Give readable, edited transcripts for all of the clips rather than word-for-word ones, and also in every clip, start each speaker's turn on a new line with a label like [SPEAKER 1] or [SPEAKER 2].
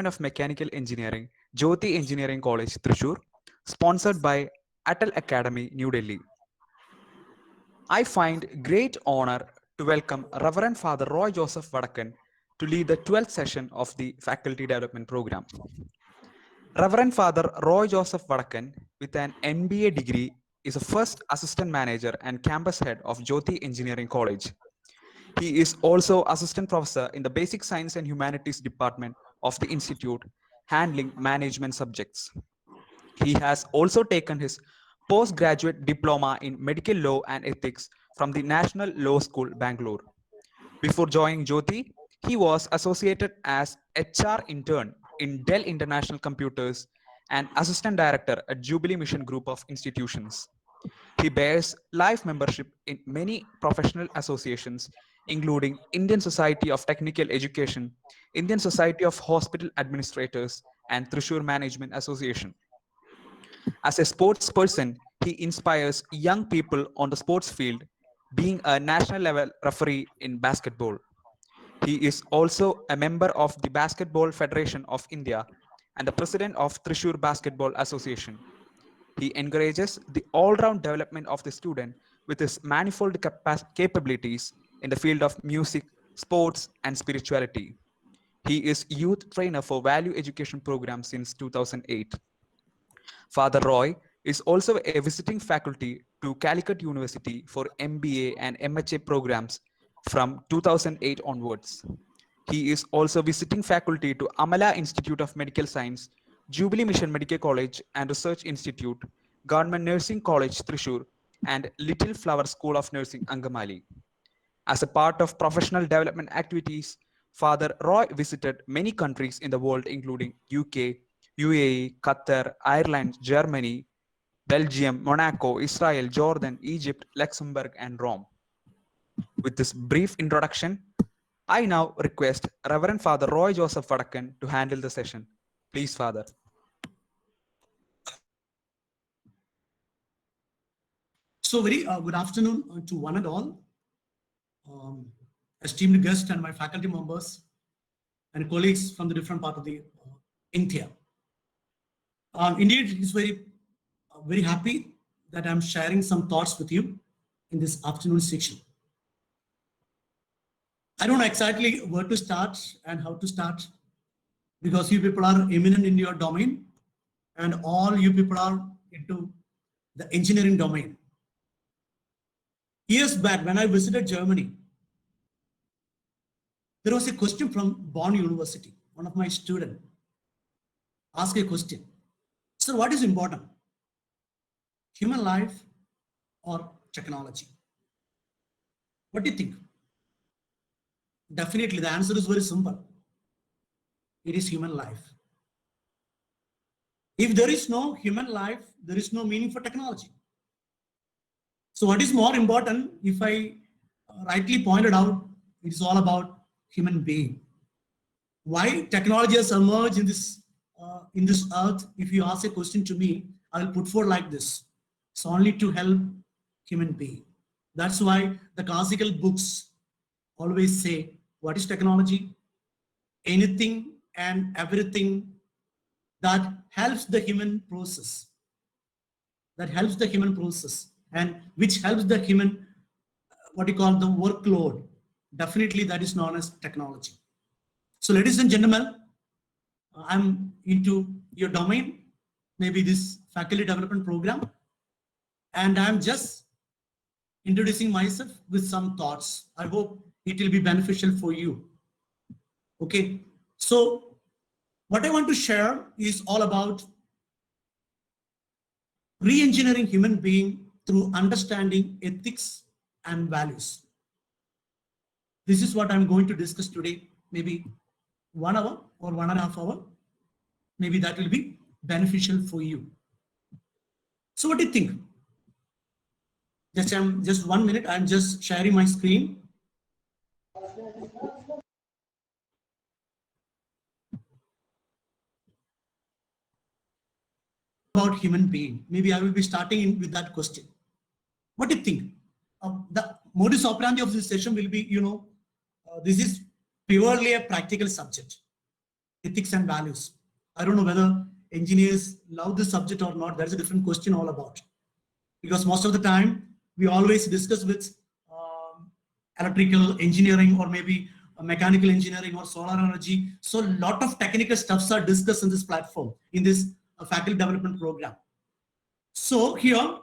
[SPEAKER 1] of Mechanical Engineering, Jyoti Engineering College, Thrissur, sponsored by Atal Academy, New Delhi. I find great honor to welcome Reverend Father Roy Joseph Vadakan to lead the 12th session of the Faculty Development Program. Reverend Father Roy Joseph Vadakan, with an MBA degree, is the first assistant manager and campus head of Jyoti Engineering College. He is also assistant professor in the Basic Science and Humanities Department of the Institute, handling management subjects. He has also taken his postgraduate diploma in medical law and ethics from the National Law School, Bangalore. Before joining Jyoti, he was associated as HR intern in Dell International Computers and assistant director at Jubilee Mission Group of Institutions. He bears life membership in many professional associations, including Indian Society of Technical Education, Indian Society of Hospital Administrators, and Thrissur Management Association. As a sports person, he inspires young people on the sports field, being a national level referee in basketball. He is also a member of the Basketball Federation of India and the president of Thrissur Basketball Association. He encourages the all-round development of the student with his manifold capabilities in the field of music, sports, and spirituality. He is youth trainer for value education program since 2008. Father Roy is also a visiting faculty to Calicut University for MBA and MHA programs from 2008 onwards. He is also visiting faculty to Amala Institute of Medical Science, Jubilee Mission Medical College and Research Institute, Government Nursing College, Thrissur, and Little Flower School of Nursing, Angamali. As a part of professional development activities, Father Roy visited many countries in the world, including UK, UAE, Qatar, Ireland, Germany, Belgium, Monaco, Israel, Jordan, Egypt, Luxembourg, and Rome. With this brief introduction, I now request Reverend Father Roy Joseph Vadakan to handle the session. Please, Father.
[SPEAKER 2] So very good afternoon to one and all, esteemed guests and my faculty members and colleagues from the different part of the India. Indeed, it is very happy that I'm sharing some thoughts with you in this afternoon section. I don't know exactly where to start and how to start because you people are eminent in your domain and all you people are into the engineering domain. Years back when I visited Germany, there was a question from Bonn University. One of my students asked a question. So what is important? Human life or technology? What do you think? Definitely the answer is very simple. It is human life. If there is no human life, there is no meaning for technology. So what is more important, if I rightly pointed out, it is all about human being. Why technology has emerged in this earth? If you ask a question to me, I will put forward like this: it's only to help human being. That's why the classical books always say, what is technology? Anything and everything that helps the human process, and which helps the human, what you call the workload. Definitely that is known as technology. So ladies and gentlemen, I'm into your domain, maybe this faculty development program, and I'm just introducing myself with some thoughts. I hope it will be beneficial for you. Okay, so what I want to share is all about re-engineering human being through understanding ethics and values. This is what I'm going to discuss today, maybe 1 hour or 1.5 hours. Maybe that will be beneficial for you. So what do you think? Just 1 minute, I'm just sharing my screen. About human being. Maybe I will be starting with that question. What do you think? The modus operandi of this session will be, this is purely a practical subject. ethics and values. I don't know whether engineers love this subject or not. That's a different question all about. Because most of the time, we always discuss with electrical engineering or maybe mechanical engineering or solar energy. So a lot of technical stuffs are discussed in this platform, in this faculty development program. So here,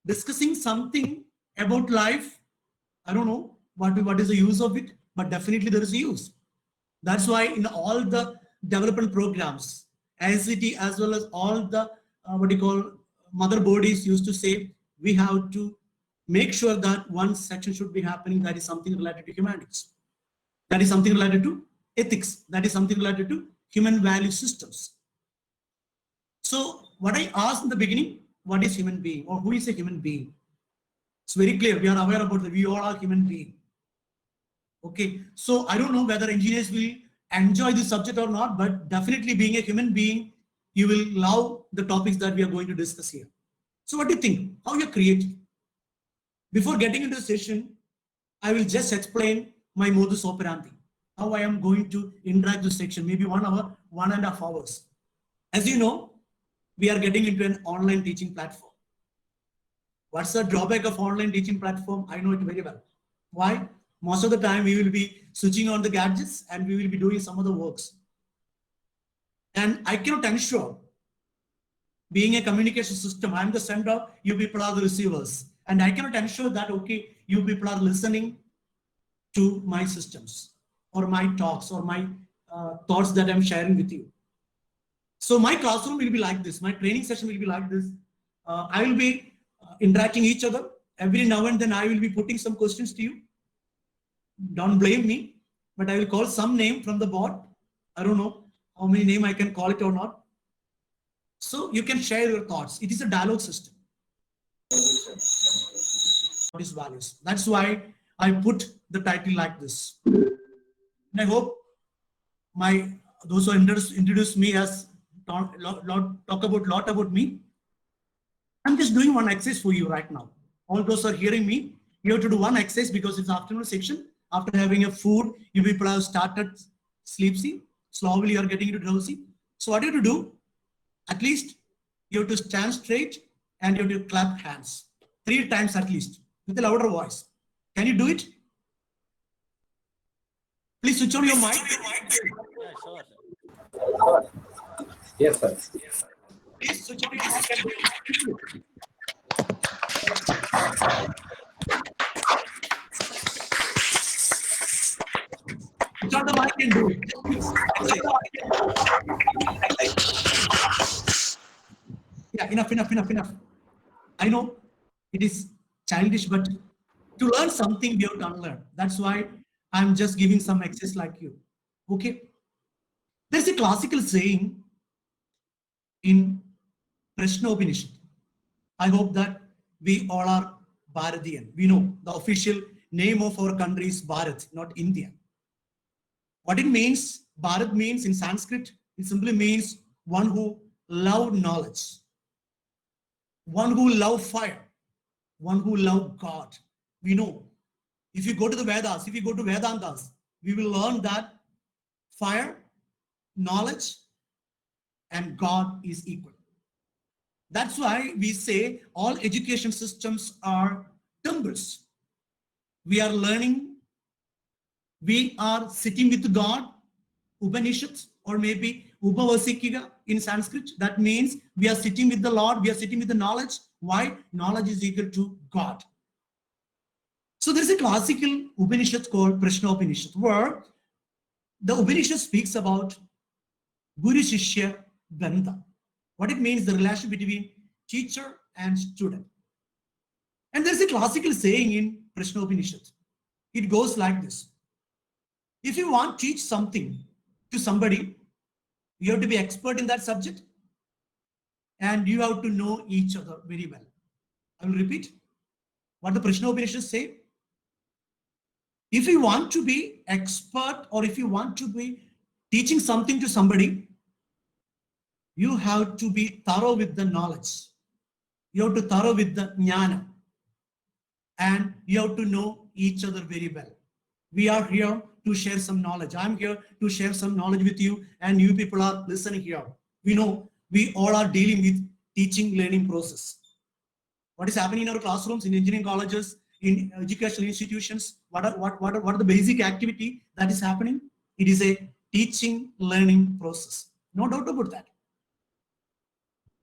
[SPEAKER 2] discussing something about life, I don't know what is the use of it, but definitely there is a use. That's why in all the development programs, ICT as well as all the what you call mother bodies used to say, we have to make sure that one section should be happening that is something related to humanities, that is something related to ethics, that is something related to human value systems. So what I asked in the beginning, what is human being or who is a human being? It's very clear. We are aware about that. We all are human beings. Okay. So I don't know whether engineers will enjoy this subject or not, but definitely being a human being, you will love the topics that we are going to discuss here. So what do you think? How you are created? Before getting into the session, I will just explain my modus operandi, how I am going to interact this section, maybe 1 hour, 1.5 hours. As you know, we are getting into an online teaching platform. What's the drawback of online teaching platform? I know it very well. Why? Most of the time we will be switching on the gadgets and we will be doing some of the works. And I cannot ensure, being a communication system, I'm the sender, you people are the receivers. And I cannot ensure that, okay, you people are listening to my systems or my talks or my thoughts that I'm sharing with you. So my classroom will be like this. My training session will be like this. I will be interacting each other. Every now and then I will be putting some questions to you. Don't blame me, but I will call some name from the board. I don't know how many name I can call it or not. So you can share your thoughts. It is a dialogue system. What is values? That's why I put the title like this. And I hope those who introduced me as talk about me. I'm just doing one exercise for you right now. All those who are hearing me, you have to do one exercise because it's afternoon section. After having a food, you people have started sleepy. Slowly you are getting into drowsy. So what you have to do? At least you have to stand straight and you have to clap hands 3 times at least with a louder voice. Can you do it? Please switch on your mic.
[SPEAKER 3] Yeah, sure.
[SPEAKER 4] Yes, sir.
[SPEAKER 2] Please switch on your mic. Switch on the mic and do it. Yeah, enough. I know it is childish, but to learn something, we have to unlearn. That's why I'm just giving some exercise like you. Okay. There's a classical saying in Prashna Upanishad. I hope that we all are Bharatiyan. We know the official name of our country is Bharat, not India. What it means, Bharat means in Sanskrit, it simply means one who loved knowledge, one who loved fire, one who loved God. We know if you go to the Vedas, if you go to Vedantas, we will learn that fire, knowledge, and God is equal. That's why we say all education systems are temples. We are learning, we are sitting with God, Upanishads, or maybe Upavasikika in Sanskrit. That means we are sitting with the Lord, we are sitting with the knowledge. Why? Knowledge is equal to God. So there is a classical Upanishad called Prashna Upanishad, where the Upanishad speaks about Guru Shishya Bandha. What it means, the relation between teacher and student. And there's a classical saying in Prashna Upanishad. It goes like this. If you want to teach something to somebody, you have to be expert in that subject and you have to know each other very well. I will repeat what the Prashna Upanishad say. If you want to be expert or if you want to be teaching something to somebody, you have to be thorough with the knowledge. You have to thorough with the jnana. And you have to know each other very well. We are here to share some knowledge. I'm here to share some knowledge with you, and you people are listening here. We know we all are dealing with teaching learning process. What is happening in our classrooms, in engineering colleges, in educational institutions? What are the basic activity that is happening? It is a teaching learning process. No doubt about that.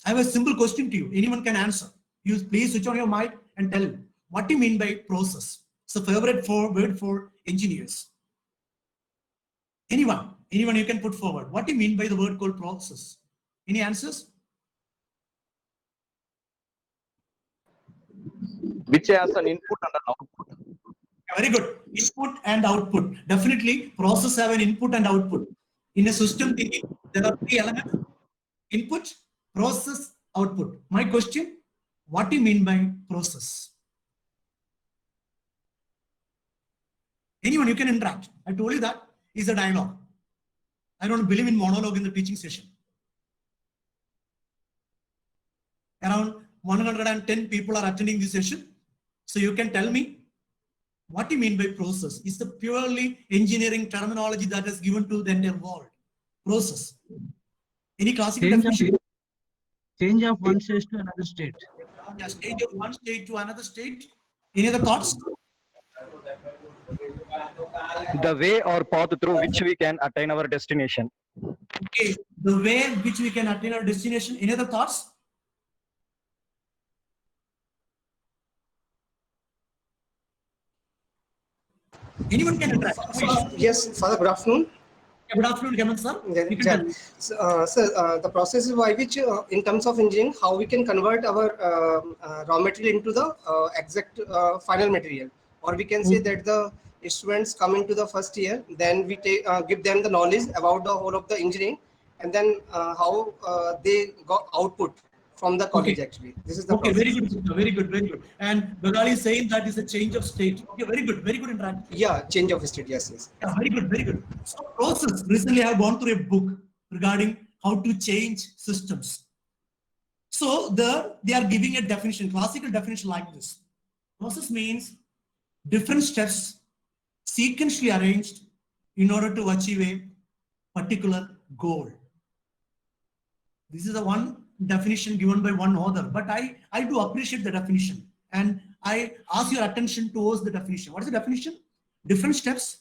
[SPEAKER 2] I have a simple question to you. Anyone can answer. You please switch on your mic and tell me what do you mean by process. It's a favorite word for engineers. Anyone you can put forward. What do you mean by the word called process? Any answers?
[SPEAKER 4] Which has an input and an output.
[SPEAKER 2] Very good. Input and output. Definitely, process have an input and output. In a system thinking, there are three elements: input, process, output. My question: what do you mean by process? Anyone, you can interact. I told you that is a dialogue. I don't believe in monologue in the teaching session. Around 110 people are attending this session. So you can tell me what do you mean by process? It's the purely engineering terminology that is given to the entire world. Process. Any classical definition?
[SPEAKER 5] Change of one state to another state.
[SPEAKER 2] Yeah, change of one state to another state. Any other thoughts?
[SPEAKER 4] The way or path through which we can attain our destination.
[SPEAKER 2] Okay, the way in which we can attain our destination. Any other thoughts? Anyone can interact.
[SPEAKER 6] Yes, Father, good afternoon.
[SPEAKER 2] Good afternoon, Hemant sir. You can tell me.
[SPEAKER 6] Sir, the process is by which, in terms of engineering, how we can convert our raw material into the exact final material, or we can say that the students come into the first year, then we give them the knowledge about the whole of the engineering, and then how they got output from the college.
[SPEAKER 2] Okay.
[SPEAKER 6] Actually, this is the
[SPEAKER 2] Okay,
[SPEAKER 6] process.
[SPEAKER 2] very good. And Bengali is saying that is a change of state. Okay, very good interaction.
[SPEAKER 6] Yeah, change of state. Yes.
[SPEAKER 2] Yeah, very good. So process, recently I have gone through a book regarding how to change systems. So they are giving a definition, classical definition like this. Process means different steps sequentially arranged in order to achieve a particular goal. This is the one definition given by one author, but I do appreciate the definition, and I ask your attention towards the definition. What is the definition? Different steps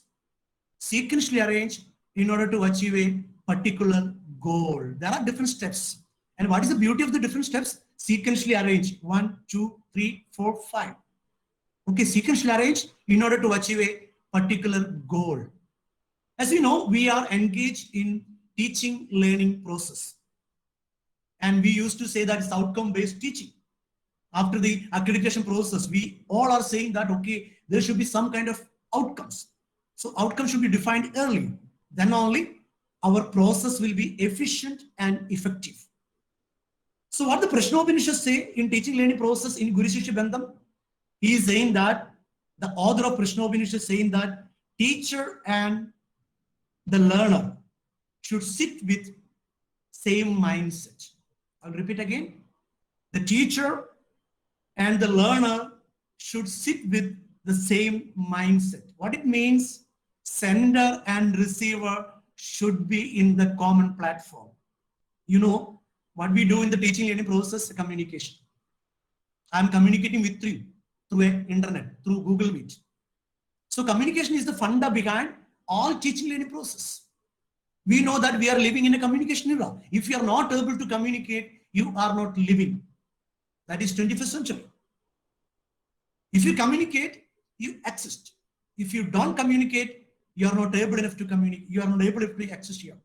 [SPEAKER 2] sequentially arranged in order to achieve a particular goal. There are different steps. And what is the beauty of the different steps? Sequentially arranged. 1, 2, 3, 4, 5. Okay, sequentially arranged in order to achieve a particular goal. As we know, we are engaged in teaching learning process. And we used to say that it's outcome-based teaching. After the accreditation process, we all are saying that, okay, there should be some kind of outcomes. So outcomes should be defined early. Then only our process will be efficient and effective. So what the Prashnopanishad say in teaching learning process in Guru Shishya Bandham, he is saying that the author of Prashnopanishad is saying that teacher and the learner should sit with same mindset. I'll repeat again. The teacher and the learner should sit with the same mindset. What it means, sender and receiver should be in the common platform. You know, what we do in the teaching learning process, communication. I'm communicating with you through internet, through Google Meet. So communication is the funda behind all teaching learning process. We know that we are living in a communication era. If you are not able to communicate, you are not living. That is 21st century. If you communicate, you exist. If you don't communicate, you are not able enough to communicate. You are not able to exist here.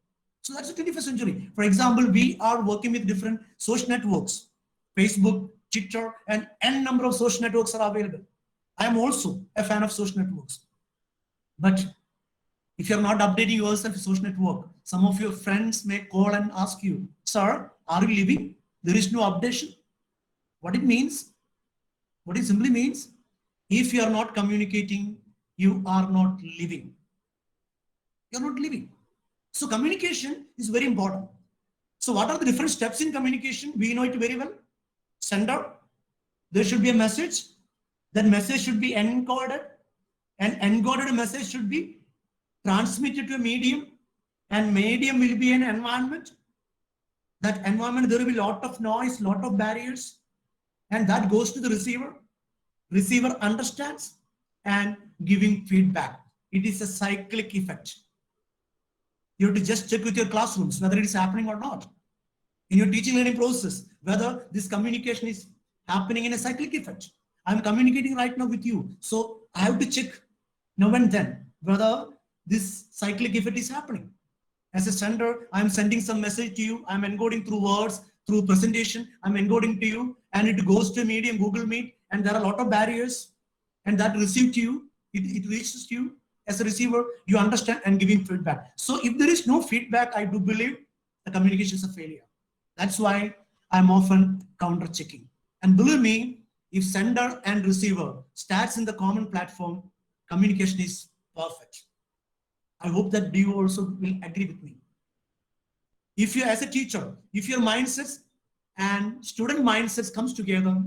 [SPEAKER 2] So that's the 21st century. For example, we are working with different social networks. Facebook, Twitter, and n number of social networks are available. I am also a fan of social networks. But if you're not updating yourself in social network, some of your friends may call and ask you, sir, are you living? There is no updation. What it means? What it simply means, if you are not communicating, you are not living. You're not living. So communication is very important. So what are the different steps in communication? We know it very well. Sender, there should be a message. That message should be encoded, and encoded message should be transmit it to a medium, and medium will be an environment. That environment, there will be a lot of noise, lot of barriers, and that goes to the receiver. Receiver understands and giving feedback. It is a cyclic effect. You have to just check with your classrooms whether it is happening or not. In your teaching learning process, whether this communication is happening in a cyclic effect. I'm communicating right now with you. So I have to check now and then whether this cyclic effect is happening. As a sender, I'm sending some message to you. I'm encoding through words, through presentation. I'm encoding to you, and it goes to a medium, Google Meet, and there are a lot of barriers, and that received to you, it reaches to you as a receiver. You understand and giving feedback. So if there is no feedback, I do believe the communication is a failure. That's why I'm often counter checking. And believe me, if sender and receiver starts in the common platform, communication is perfect. I hope that you also will agree with me. If you, as a teacher, if your mindsets and student mindsets comes together,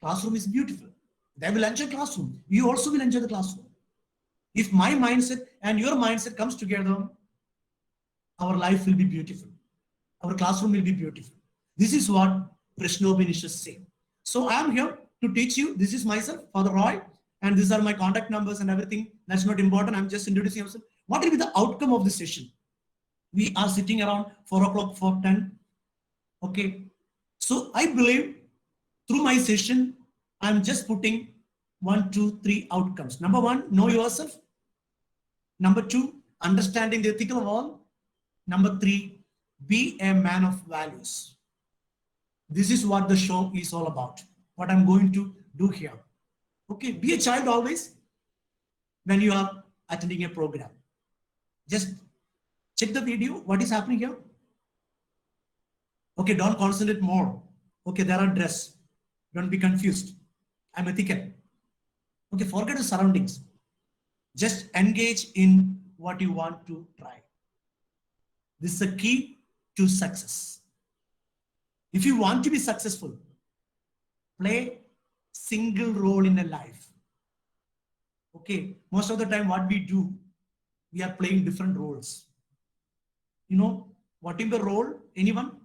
[SPEAKER 2] classroom is beautiful. They will enjoy classroom. You also will enjoy the classroom. If my mindset and your mindset comes together, our life will be beautiful. Our classroom will be beautiful. This is what Prashnobinishas say. So I am here to teach you. This is myself, Father Roy, and these are my contact numbers and everything. That's not important. I'm just introducing myself. What will be the outcome of this session? We are sitting around 4 o'clock, 4:10. Okay. So I believe through my session, I'm just putting 1, 2, 3 outcomes. Number 1, know yourself. Number 2, understanding the ethical wall. Number 3, be a man of values. This is what the show is all about. What I'm going to do here. Okay, be a child always when you are attending a program. Just check the video. What is happening here? Okay, don't concentrate more. Okay, there are dress. Don't be confused. I'm ethical. Okay, forget the surroundings. Just engage in what you want to try. This is the key to success. If you want to be successful, play single role in a life. Okay, most of the time what we do, we are playing different roles. You know, what is the role? Anyone?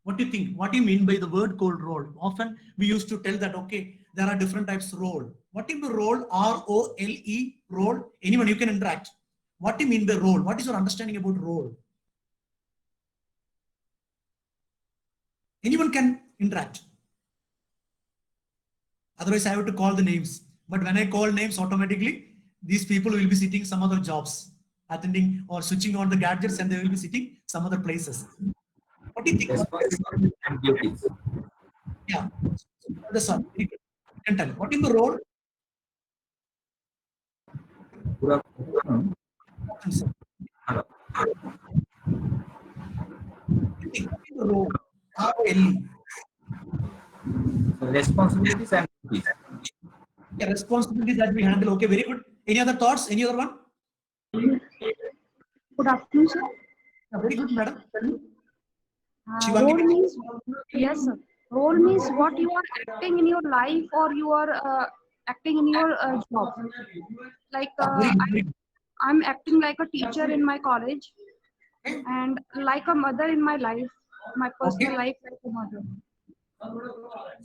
[SPEAKER 2] What do you think? What do you mean by the word called role? Often we used to tell that, okay, there are different types of role. What is the role? R-O-L-E, role. Anyone, you can interact. What do you mean by role? What is your understanding about role? Anyone can interact. Otherwise, I have to call the names. But when I call names, automatically, these people will be sitting some other jobs, attending or switching on the gadgets, and they will be sitting some other places. What do you think?
[SPEAKER 7] Responsibility and duties.
[SPEAKER 2] Yeah. That's all. You can tell. What is the role?
[SPEAKER 7] Good afternoon. Hello.
[SPEAKER 2] What is the role? R-O-L-E.
[SPEAKER 7] So responsibilities and duties.
[SPEAKER 2] Yeah, responsibilities that we handle. Okay, very good. Any other thoughts? Any other one?
[SPEAKER 8] Good afternoon, sir.
[SPEAKER 2] Yeah, very good, madam. Tell me.
[SPEAKER 8] Role means, yes, sir. Role means what you are acting in your life or you are acting in your job. Like I'm acting like a teacher in my college and like a mother in my life, my personal life like a mother.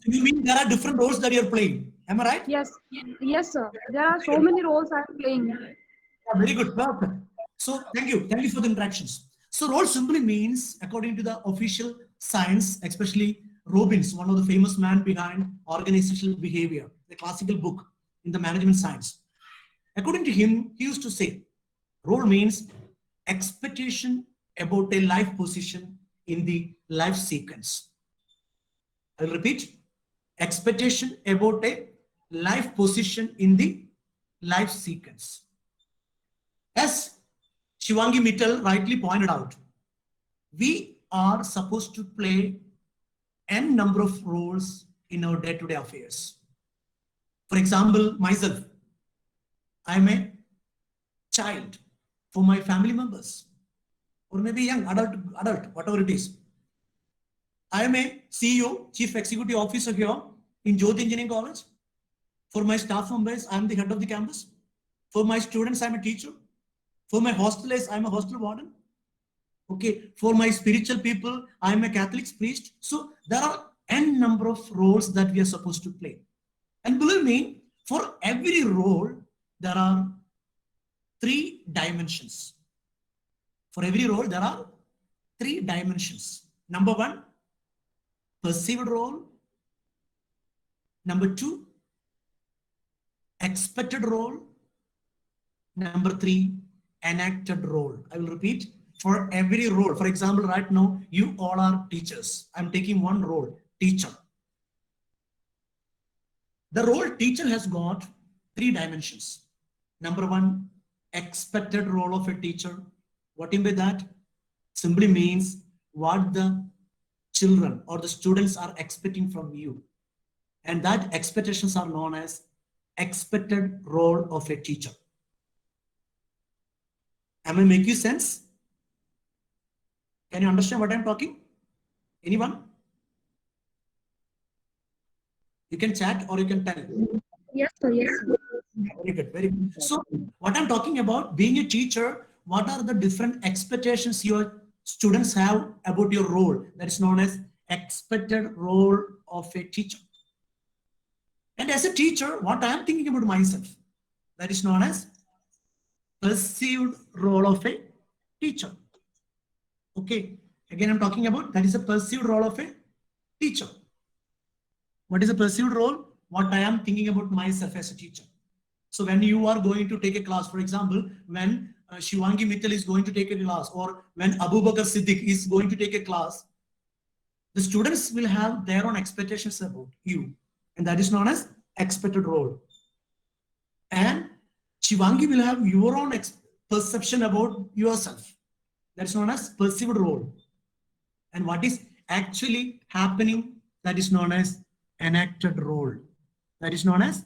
[SPEAKER 2] You mean there are different roles that you're playing? Am I right?
[SPEAKER 8] Yes, yes, sir. There are so many roles I'm playing.
[SPEAKER 2] Yeah, very good. Perfect. So thank you. Thank you for the interactions. So role simply means, according to the official science, especially Robbins, one of the famous man behind organizational behavior, the classical book in the management science. According to him, he used to say, role means expectation about a life position in the life sequence. I'll repeat, expectation about a life position in the life sequence. As Shivangi Mittal rightly pointed out, we are supposed to play n number of roles in our day-to-day affairs. For example, myself, I'm a child for my family members, or maybe young adult, whatever it is. I am a CEO, Chief Executive Officer here in Jyoti Engineering College. For my staff members, I am the head of the campus. For my students, I'm a teacher. For my hosteliers, I'm a hostel warden. Okay, for my spiritual people, I'm a Catholic priest. So there are n number of roles that we are supposed to play. And believe me, for every role, there are 3 dimensions. For every role, there are 3 dimensions. Number 1, perceived role. Number 2, expected role. Number 3, enacted role. I will repeat. For every role, for example, right now, you all are teachers. I'm taking one role, teacher. The role teacher has got 3 dimensions. Number 1, expected role of a teacher. What do you mean by that? Simply means what the children or the students are expecting from you. And that expectations are known as expected role of a teacher. Am I making sense? Can you understand what I'm talking? Anyone? You can chat or you can tell.
[SPEAKER 8] Yes, sir. Yes, sir.
[SPEAKER 2] Very good, very good. So what I'm talking about, being a teacher, what are the different expectations your students have about your role? That is known as expected role of a teacher. And as a teacher, what I am thinking about myself, that is known as perceived role of a teacher. Okay, again, I'm talking about that is a perceived role of a teacher. What is a perceived role? What I am thinking about myself as a teacher. So when you are going to take a class, for example, when Shivangi Mittal is going to take a class, or when Abu Bakr Siddiq is going to take a class, the students will have their own expectations about you. And that is known as expected role. And Shivangi will have your own perception about yourself. That's known as perceived role. And what is actually happening, that is known as enacted role. That is known as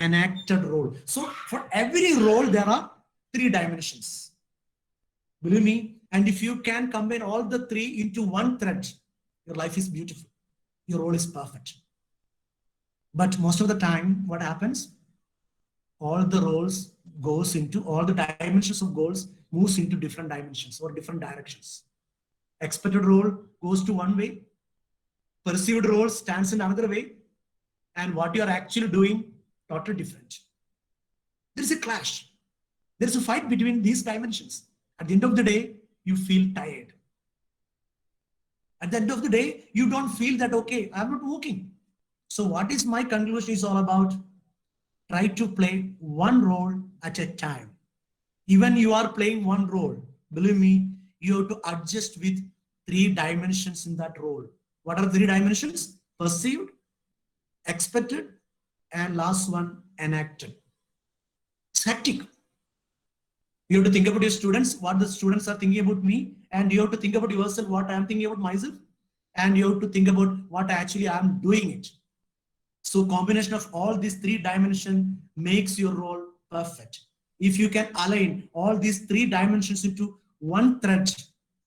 [SPEAKER 2] enacted role. So for every role, there are 3 dimensions. Believe me, and if you can combine all the 3 into one thread, your life is beautiful. Your role is perfect. But most of the time, what happens? All the roles goes into, all the dimensions of goals moves into different dimensions or different directions. Expected role goes to one way, perceived role stands in another way, and what you are actually doing, totally different. There is a clash. There is a fight between these dimensions. At the end of the day, you feel tired. At the end of the day, you don't feel that, okay, I'm not working. So what is my conclusion is all about? Try to play one role at a time. Even you are playing one role, believe me, you have to adjust with 3 dimensions in that role. What are 3 dimensions? Perceived, expected, and last one, enacted. It's hectic. You have to think about your students, what the students are thinking about me, and you have to think about yourself, what I am thinking about myself, and you have to think about what actually I am doing it. So combination of all these 3 dimensions makes your role perfect. If you can align all these 3 dimensions into one thread,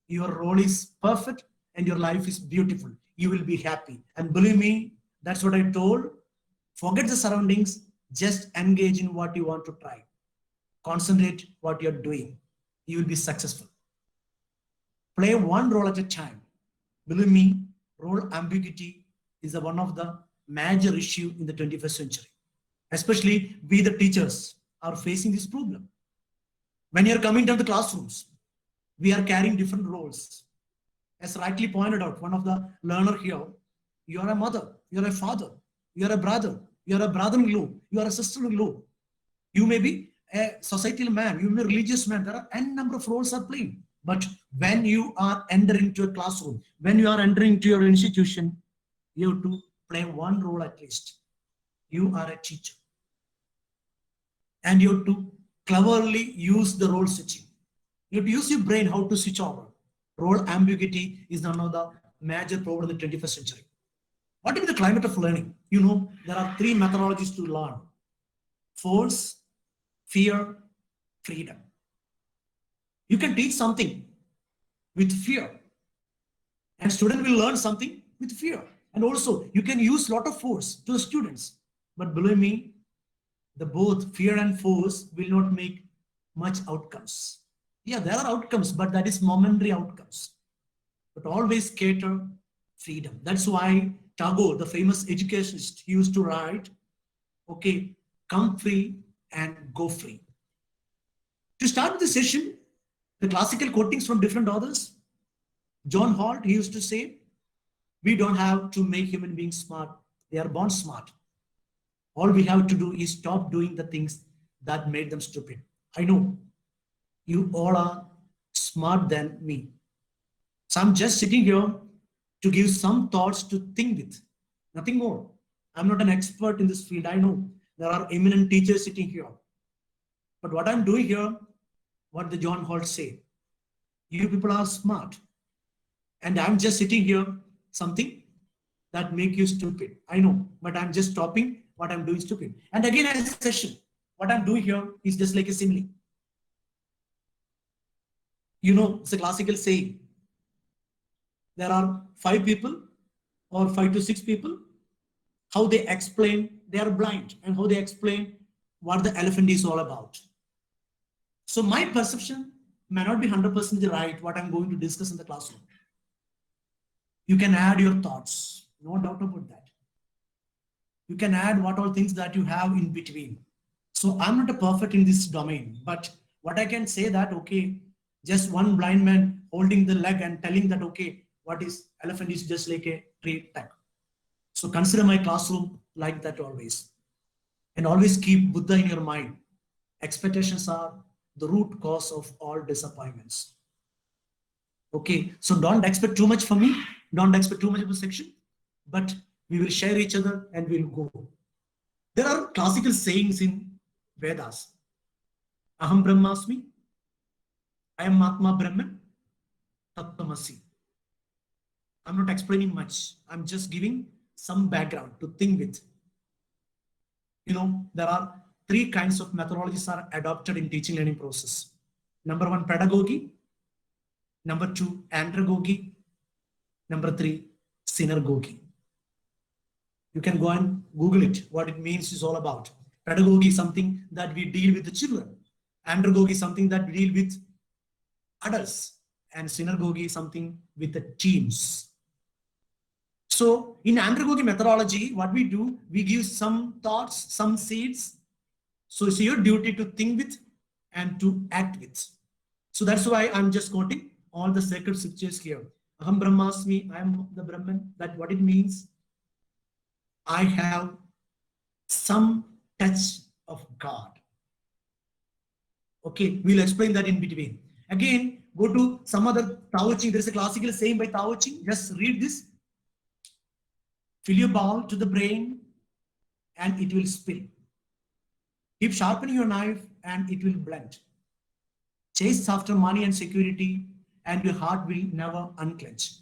[SPEAKER 2] your role is perfect and your life is beautiful. You will be happy. And believe me, that's what I told. Forget the surroundings, just engage in what you want to try. Concentrate what you're doing. You will be successful. Play one role at a time. Believe me, role ambiguity is one of the major issue in the 21st century. Especially we the teachers are facing this problem. When you're coming down the classrooms, we are carrying different roles. As rightly pointed out, one of the learner here, you are a mother, you're a father, you're a brother, you're a brother-in-law, you are a sister-in-law. You may be a societal man, you may be a religious man. There are n number of roles are playing. But when you are entering into a classroom, when you are entering into your institution, you have to play one role at least. You are a teacher. And you have to cleverly use the role switching. You have to use your brain how to switch over. Role ambiguity is one of the major problem in the 21st century. What is the climate of learning? You know, there are 3 methodologies to learn. Force, fear, freedom. You can teach something with fear, and student will learn something with fear. And also, you can use a lot of force to the students. But believe me, the both fear and force will not make much outcomes. Yeah, there are outcomes, but that is momentary outcomes. But always cater freedom. That's why Tagore, the famous educationist, used to write, okay, come free and go free. To start with the session, the classical quotings from different authors. John Holt, he used to say, we don't have to make human beings smart. They are born smart. All we have to do is stop doing the things that made them stupid. I know you all are smart than me. So I'm just sitting here to give some thoughts to think with, nothing more. I'm not an expert in this field. I know there are eminent teachers sitting here. But what I'm doing here, what the John Holt say, you people are smart. And I'm just sitting here, something that make you stupid. I know, but I'm just stopping what I'm doing stupid. And again, as a session, what I'm doing here is just like a simile. You know, it's a classical saying. There are 5 people or 5 to 6 people. How they explain, they are blind, and how they explain what the elephant is all about. So my perception may not be 100% right what I'm going to discuss in the classroom. You can add your thoughts, no doubt about that. You can add what all things that you have in between. So I'm not a perfect in this domain, but what I can say that, okay, just one blind man holding the leg and telling that, okay, what is elephant is just like a tree tag. So consider my classroom like that always. And always keep Buddha in your mind. Expectations are the root cause of all disappointments. Okay, so don't expect too much from me. Don't expect too much of a section, but we will share each other and we'll go. There are classical sayings in Vedas. Aham Brahmasmi, I am Atma Brahman, Tattvamasi. I'm not explaining much. I'm just giving some background to think with. You know, there are 3 kinds of methodologies are adopted in teaching learning process. Number 1, pedagogy. Number 2, andragogy. Number 3, synergogy. You can go and Google it. What it means is all about. Pedagogy is something that we deal with the children. Andragogy is something that we deal with adults. And synergogy is something with the teams. So in andragogy methodology, what we do, we give some thoughts, some seeds. So it's your duty to think with and to act with. So that's why I'm just quoting all the sacred scriptures here. Aham Brahmasmi, I am the Brahman. That what it means. I have some touch of God. Okay, we'll explain that in between. Again, go to some other Tao Ching. There is a classical saying by Tao Ching. Just read this. Fill your ball to the brain and it will spill. Keep sharpening your knife and it will blunt. Chase after money and security and your heart will never unclench.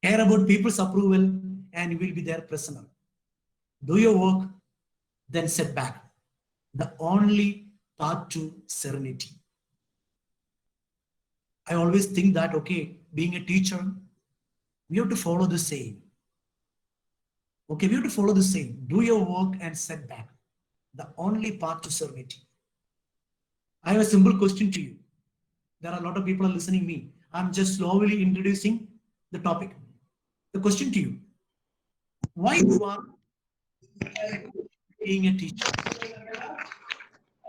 [SPEAKER 2] Care about people's approval and you will be their prisoner. Do your work, then sit back. The only path to serenity. I always think that, okay, being a teacher, we have to follow the saying. Okay, we have to follow the saying. Do your work and sit back. The only path to serenity. I have a simple question to you. There are a lot of people listening to me. I'm just slowly introducing the topic. The question to you. Why you are being a teacher?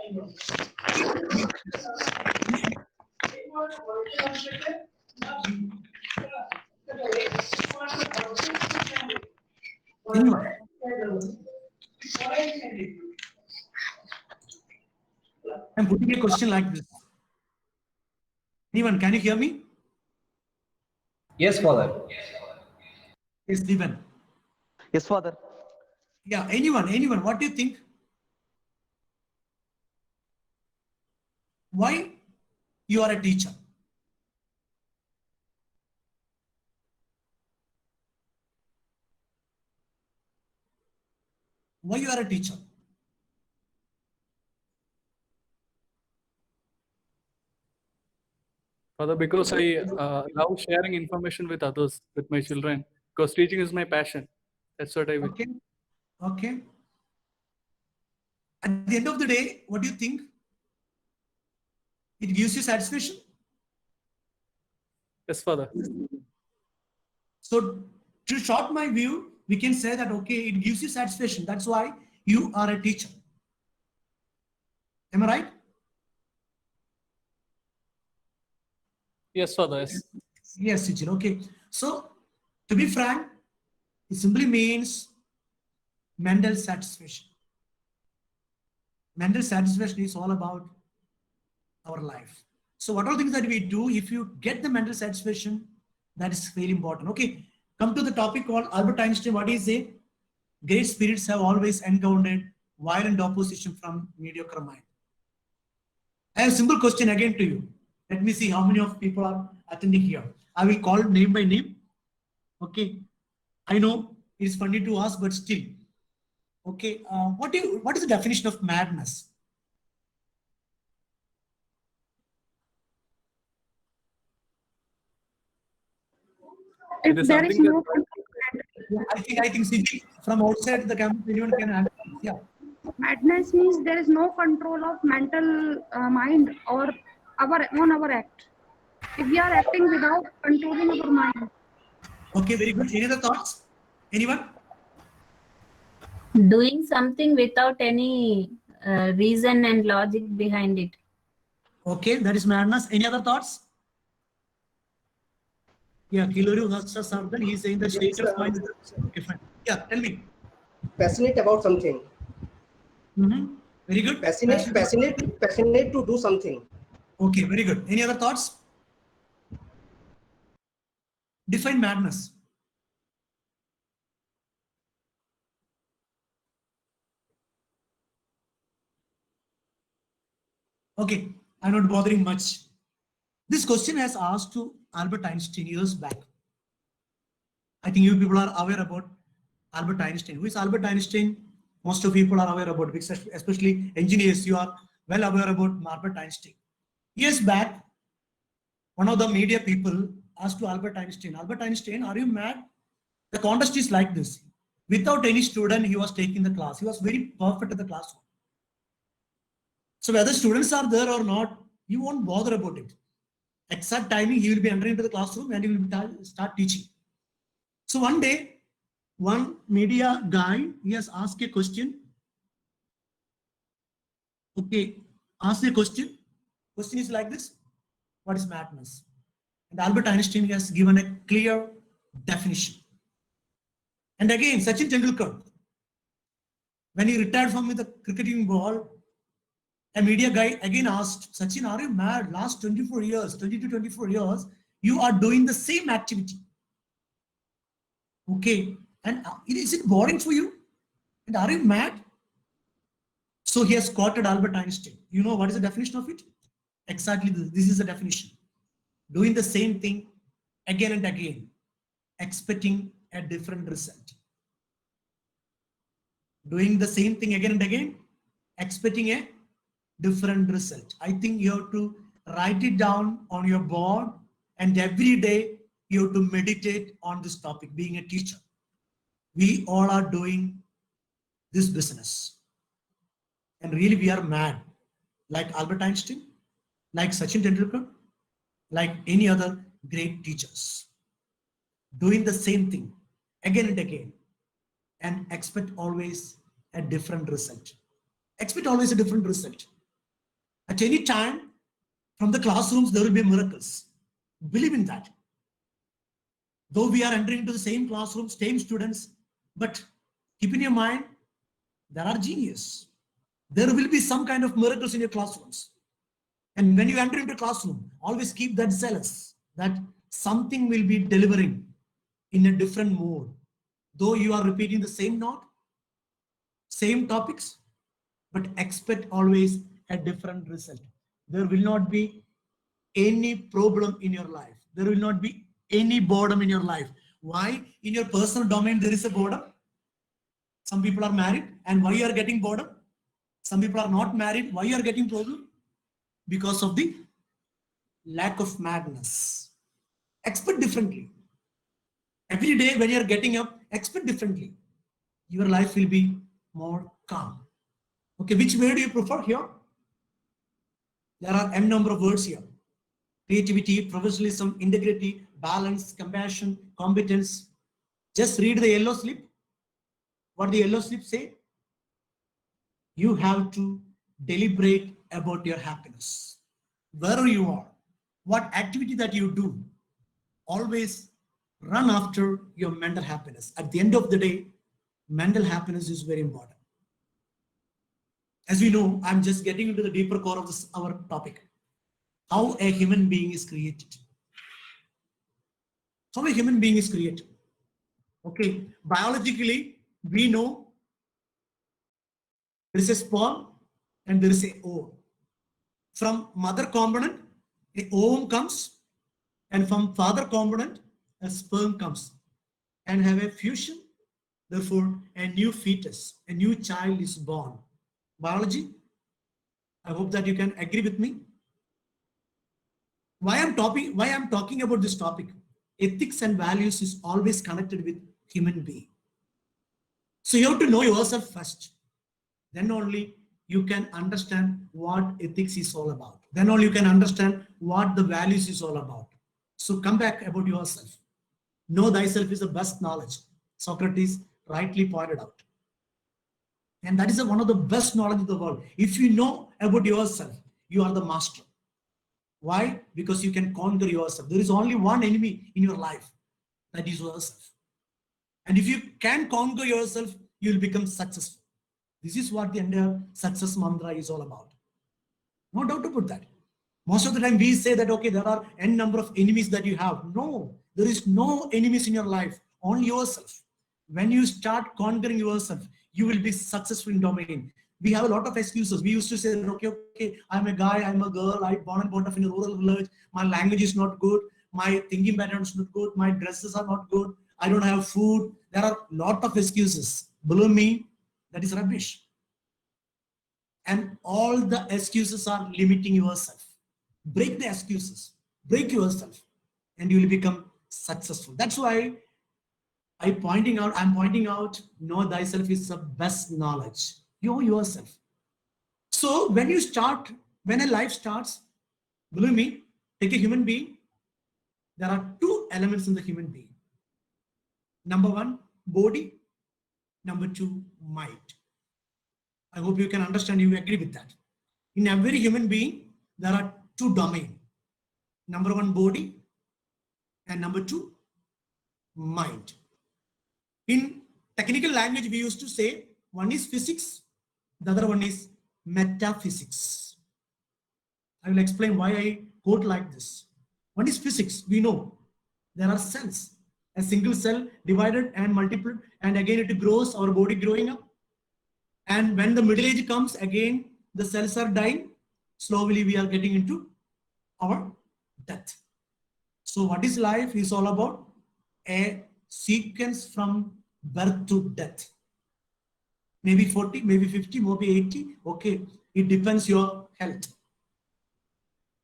[SPEAKER 2] Anyone? I'm putting a question like this. Anyone, can you hear me?
[SPEAKER 7] Yes, Father.
[SPEAKER 2] Yes, Devan.
[SPEAKER 4] Yes, Father.
[SPEAKER 2] Yeah, anyone, what do you think? Why you are a teacher? Why you are a teacher?
[SPEAKER 9] Father, because I love sharing information with others, with my children, because teaching is my passion. That's what I will.
[SPEAKER 2] Okay. Okay. At the end of the day, what do you think? It gives you satisfaction.
[SPEAKER 9] Yes, Father.
[SPEAKER 2] So to short my view, we can say that, okay, it gives you satisfaction. That's why you are a teacher. Am I right?
[SPEAKER 9] Yes, Father. Yes.
[SPEAKER 2] Yes, Sijil. Okay. So to be frank, it simply means mental satisfaction. Mental satisfaction is all about our life. So what are things that we do if you get the mental satisfaction, that is very important. Okay. Come to the topic called Albert Einstein. What is it? Great spirits have always encountered violent opposition from mediocre mind. I have a simple question again to you. Let me see how many of people are attending here. I will call name by name. Okay. I know it's funny to ask, but still. Okay. What is the definition of madness?
[SPEAKER 9] It
[SPEAKER 8] If
[SPEAKER 9] is
[SPEAKER 8] there is
[SPEAKER 9] something that
[SPEAKER 8] no
[SPEAKER 2] I think CG, from outside the campus, anyone can answer. Yeah.
[SPEAKER 8] madness means there is no control of mental mind or our act. If we are acting without controlling our mind.
[SPEAKER 2] Okay, very good. Any other thoughts? Anyone?
[SPEAKER 10] Doing something without any reason and logic behind it.
[SPEAKER 2] Okay, that is madness. Any other thoughts? Yeah, Kiluru Hasa Sardan, he's saying the state of mind is different. Yeah, tell me.
[SPEAKER 6] Passionate about something.
[SPEAKER 2] Very good.
[SPEAKER 6] Passionate to do something.
[SPEAKER 2] Okay, very good. Any other thoughts? Define madness. Okay, I'm not bothering much. This question has asked to Albert Einstein years back. I think you people are aware about Albert Einstein. Who is Albert Einstein? Most of people are aware about it, especially engineers. You are well aware about Albert Einstein. Years back, one of the media people asked to Albert Einstein, Albert Einstein, are you mad? The contest is like this. Without any student, he was taking the class. He was very perfect at the classroom. So whether students are there or not, he won't bother about it. Exact timing, he will be entering into the classroom and he will start teaching. So one day, one media guy, he has asked a question. Okay, ask the question. Question is like this. What is madness? And Albert Einstein has given a clear definition. And again, Sachin Tendulkar, when he retired from the cricketing ball, a media guy again asked, Sachin, are you mad? Last 24 years, 20 to 24 years, you are doing the same activity. Okay, and is it boring for you? And are you mad? So he has quoted Albert Einstein. You know what is the definition of it? Exactly this is the definition. Doing the same thing again and again, expecting a different result. Doing the same thing again and again, expecting a different result. I think you have to write it down on your board, and every day you have to meditate on this topic, being a teacher. We all are doing this business. And really we are mad, like Albert Einstein, like Sachin Tendulkar, like any other great teachers. Doing the same thing again and again and expect always a different result. Expect always a different result. At any time, from the classrooms, there will be miracles. Believe in that. Though we are entering into the same classroom, same students, but keep in your mind, there are genius. There will be some kind of miracles in your classrooms. And when you enter into a classroom, always keep that zealous, that something will be delivering in a different mode. Though you are repeating the same note, same topics, but expect always a different result. There will not be any problem in your life. There will not be any boredom in your life. Why? In your personal domain, there is a boredom. Some people are married, and why you are getting boredom? Some people are not married. Why you are getting problem? Because of the lack of madness. Expect differently. Every day when you are getting up, expect differently. Your life will be more calm. Okay, which word do you prefer here? There are n number of words here. Creativity, professionalism, integrity, balance, compassion, competence. Just read the yellow slip. What the yellow slip say? You have to deliberate about your happiness. Wherever you are, what activity that you do, always run after your mental happiness. At the end of the day, mental happiness is very important. As we know, I'm just getting into the deeper core of this, our topic. How a human being is created. How a human being is created. Okay, biologically, we know there is a sperm and there is a ovum. From mother component, a ovum comes, and from father component, a sperm comes, and have a fusion. Therefore, a new fetus, a new child is born. Biology, I hope that you can agree with me. Why I'm talking about this topic? Ethics and values is always connected with human being. So you have to know yourself first. Then only you can understand what ethics is all about. Then only you can understand what the values is all about. So come back about yourself. Know thyself is the best knowledge. Socrates rightly pointed out. And that is one of the best knowledge of the world. If you know about yourself, you are the master. Why? Because you can conquer yourself. There is only one enemy in your life, that is yourself. And if you can conquer yourself, you will become successful. This is what the entire success mantra is all about. No doubt about that. Most of the time we say that, okay, there are n number of enemies that you have. No, there is no enemies in your life, only yourself. When you start conquering yourself, you will be successful in domain. We have a lot of excuses. We used to say, okay, I'm a guy, I'm a girl, I'm born and brought up in a rural village, my language is not good, my thinking pattern is not good, my dresses are not good, I don't have food. There are a lot of excuses. Believe me, that is rubbish. And all the excuses are limiting yourself. Break the excuses, break yourself, and you will become successful. That's why I'm pointing out, know thyself is the best knowledge. Know yourself. So when a life starts, believe me, take a human being. There are two elements in the human being. Number one, body. Number two, mind. I hope you can understand, you agree with that. In every human being, there are two domains. Number one, body, and number two, mind. In technical language, we used to say one is physics, the other one is metaphysics. I will explain why I quote like this. One is physics. We know there are cells. A single cell divided and multiplied, and again it grows, our body growing up. And when the middle age comes, again the cells are dying. Slowly we are getting into our death. So what is life is all about? A sequence from birth to death. Maybe 40, maybe 50, maybe 80. Okay, it depends your health.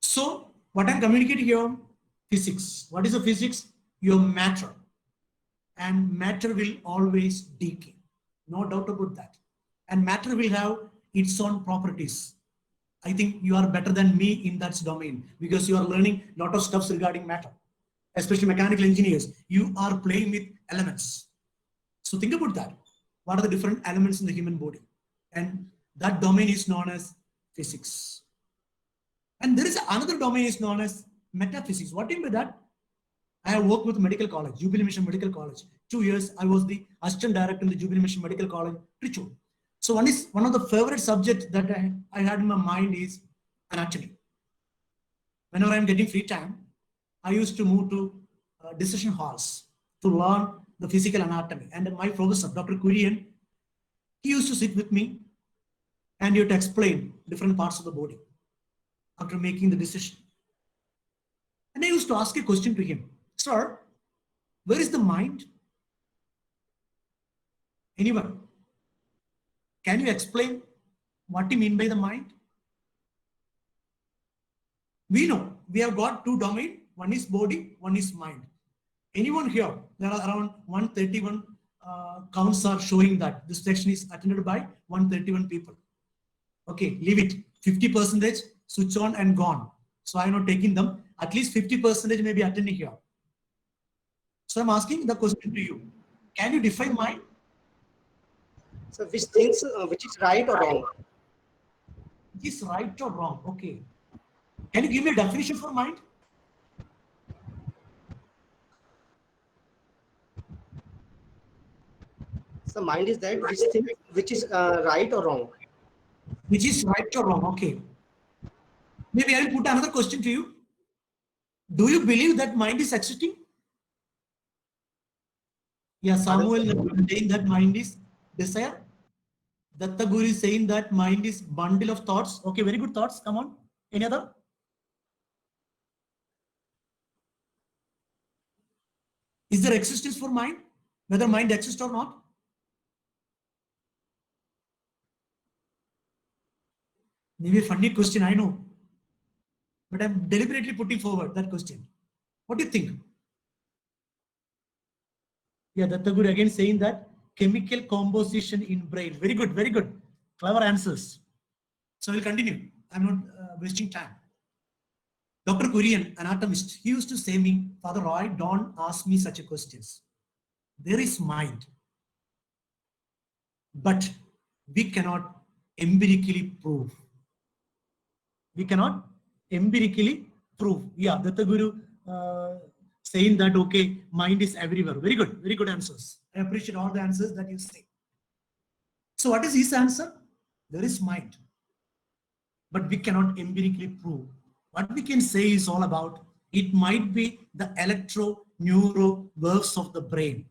[SPEAKER 2] So what I'm communicating here, physics. What is the physics? Your matter. And matter will always decay. No doubt about that. And matter will have its own properties. I think you are better than me in that domain because you are learning a lot of stuff regarding matter. Especially mechanical engineers, you are playing with elements. So think about that. What are the different elements in the human body? And that domain is known as physics. And there is another domain is known as metaphysics. What do you mean by that? I have worked with medical college, Jubilee Mission Medical College. 2 years, I was the assistant director in the Jubilee Mission Medical College, Trichy. So one of the favorite subjects that I had in my mind is anatomy. Whenever I'm getting free time, I used to move to discussion halls to learn the physical anatomy. And my professor, Dr. Kurian, he used to sit with me and he would explain different parts of the body after making the decision. And I used to ask a question to him, sir, where is the mind? Anyone? Can you explain what you mean by the mind? We know we have got two domains. One is body, one is mind. Anyone here? There are around 131 counts are showing that this section is attended by 131 people. Okay, leave it. 50% switch on and gone. So I'm not taking them. At least 50% may be attending here. So I'm asking the question to you. Can you define mind?
[SPEAKER 6] So which things, which is right or wrong?
[SPEAKER 2] Which is right or wrong? Okay. Can you give me a definition for mind?
[SPEAKER 6] So mind is that which thing, which is right or wrong.
[SPEAKER 2] Which is right or wrong? Okay. Maybe I will put another question to you. Do you believe that mind is existing? Yeah, Samuel is saying that mind is desire. Datta Guru is saying that mind is bundle of thoughts. Okay, very good thoughts. Come on. Any other? Is there existence for mind? Whether mind exists or not? Maybe a funny question, I know. But I'm deliberately putting forward that question. What do you think? Yeah, Datta Guru again saying that chemical composition in brain. Very good, very good. Clever answers. So we'll continue. I'm not wasting time. Dr. Kurian, anatomist, he used to say me, Father Roy, don't ask me such a questions. There is mind, but we cannot empirically prove. We cannot empirically prove. Yeah, Datta Guru saying that, okay, mind is everywhere. Very good answers. I appreciate all the answers that you say. So what is his answer? There is mind, but we cannot empirically prove. What we can say is all about, it might be the electro-neuro nerves of the brain.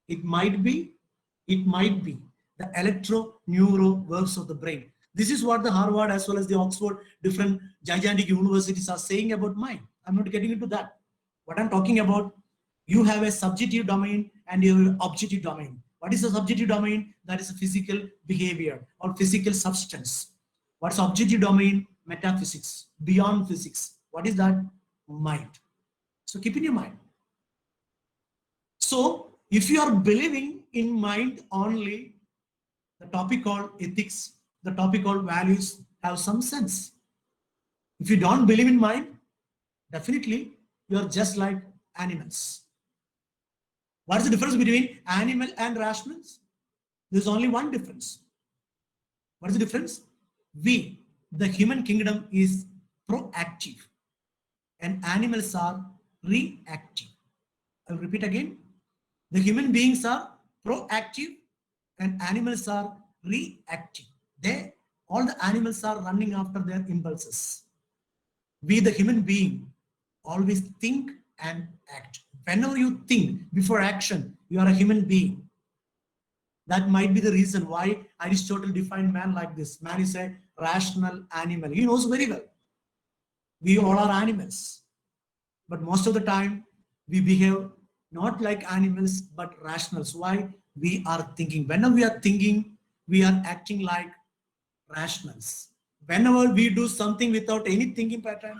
[SPEAKER 2] It might be the electro-neuro nerves of the brain. This is what the Harvard as well as the Oxford, different gigantic universities are saying about mind. I'm not getting into that. What I'm talking about, you have a subjective domain and you have an objective domain. What is the subjective domain? That is a physical behavior or physical substance. What's objective domain? Metaphysics, beyond physics. What is that? Mind. So keep in your mind. So if you are believing in mind only, the topic called ethics, the topic called values have some sense. If you don't believe in mind, definitely you are just like animals. What is the difference between animal and rationals? There's only one difference. What is the difference? We, the human kingdom, is proactive and animals are reactive. I'll repeat again. The human beings are proactive and animals are reactive. All the animals are running after their impulses. We, the human being, always think and act. Whenever you think before action, you are a human being. That might be the reason why Aristotle defined man like this. Man is a rational animal. He knows very well. We all are animals. But most of the time, we behave not like animals, but rationals. Why? We are thinking. Whenever we are thinking, we are acting like rationals. Whenever we do something without any thinking pattern,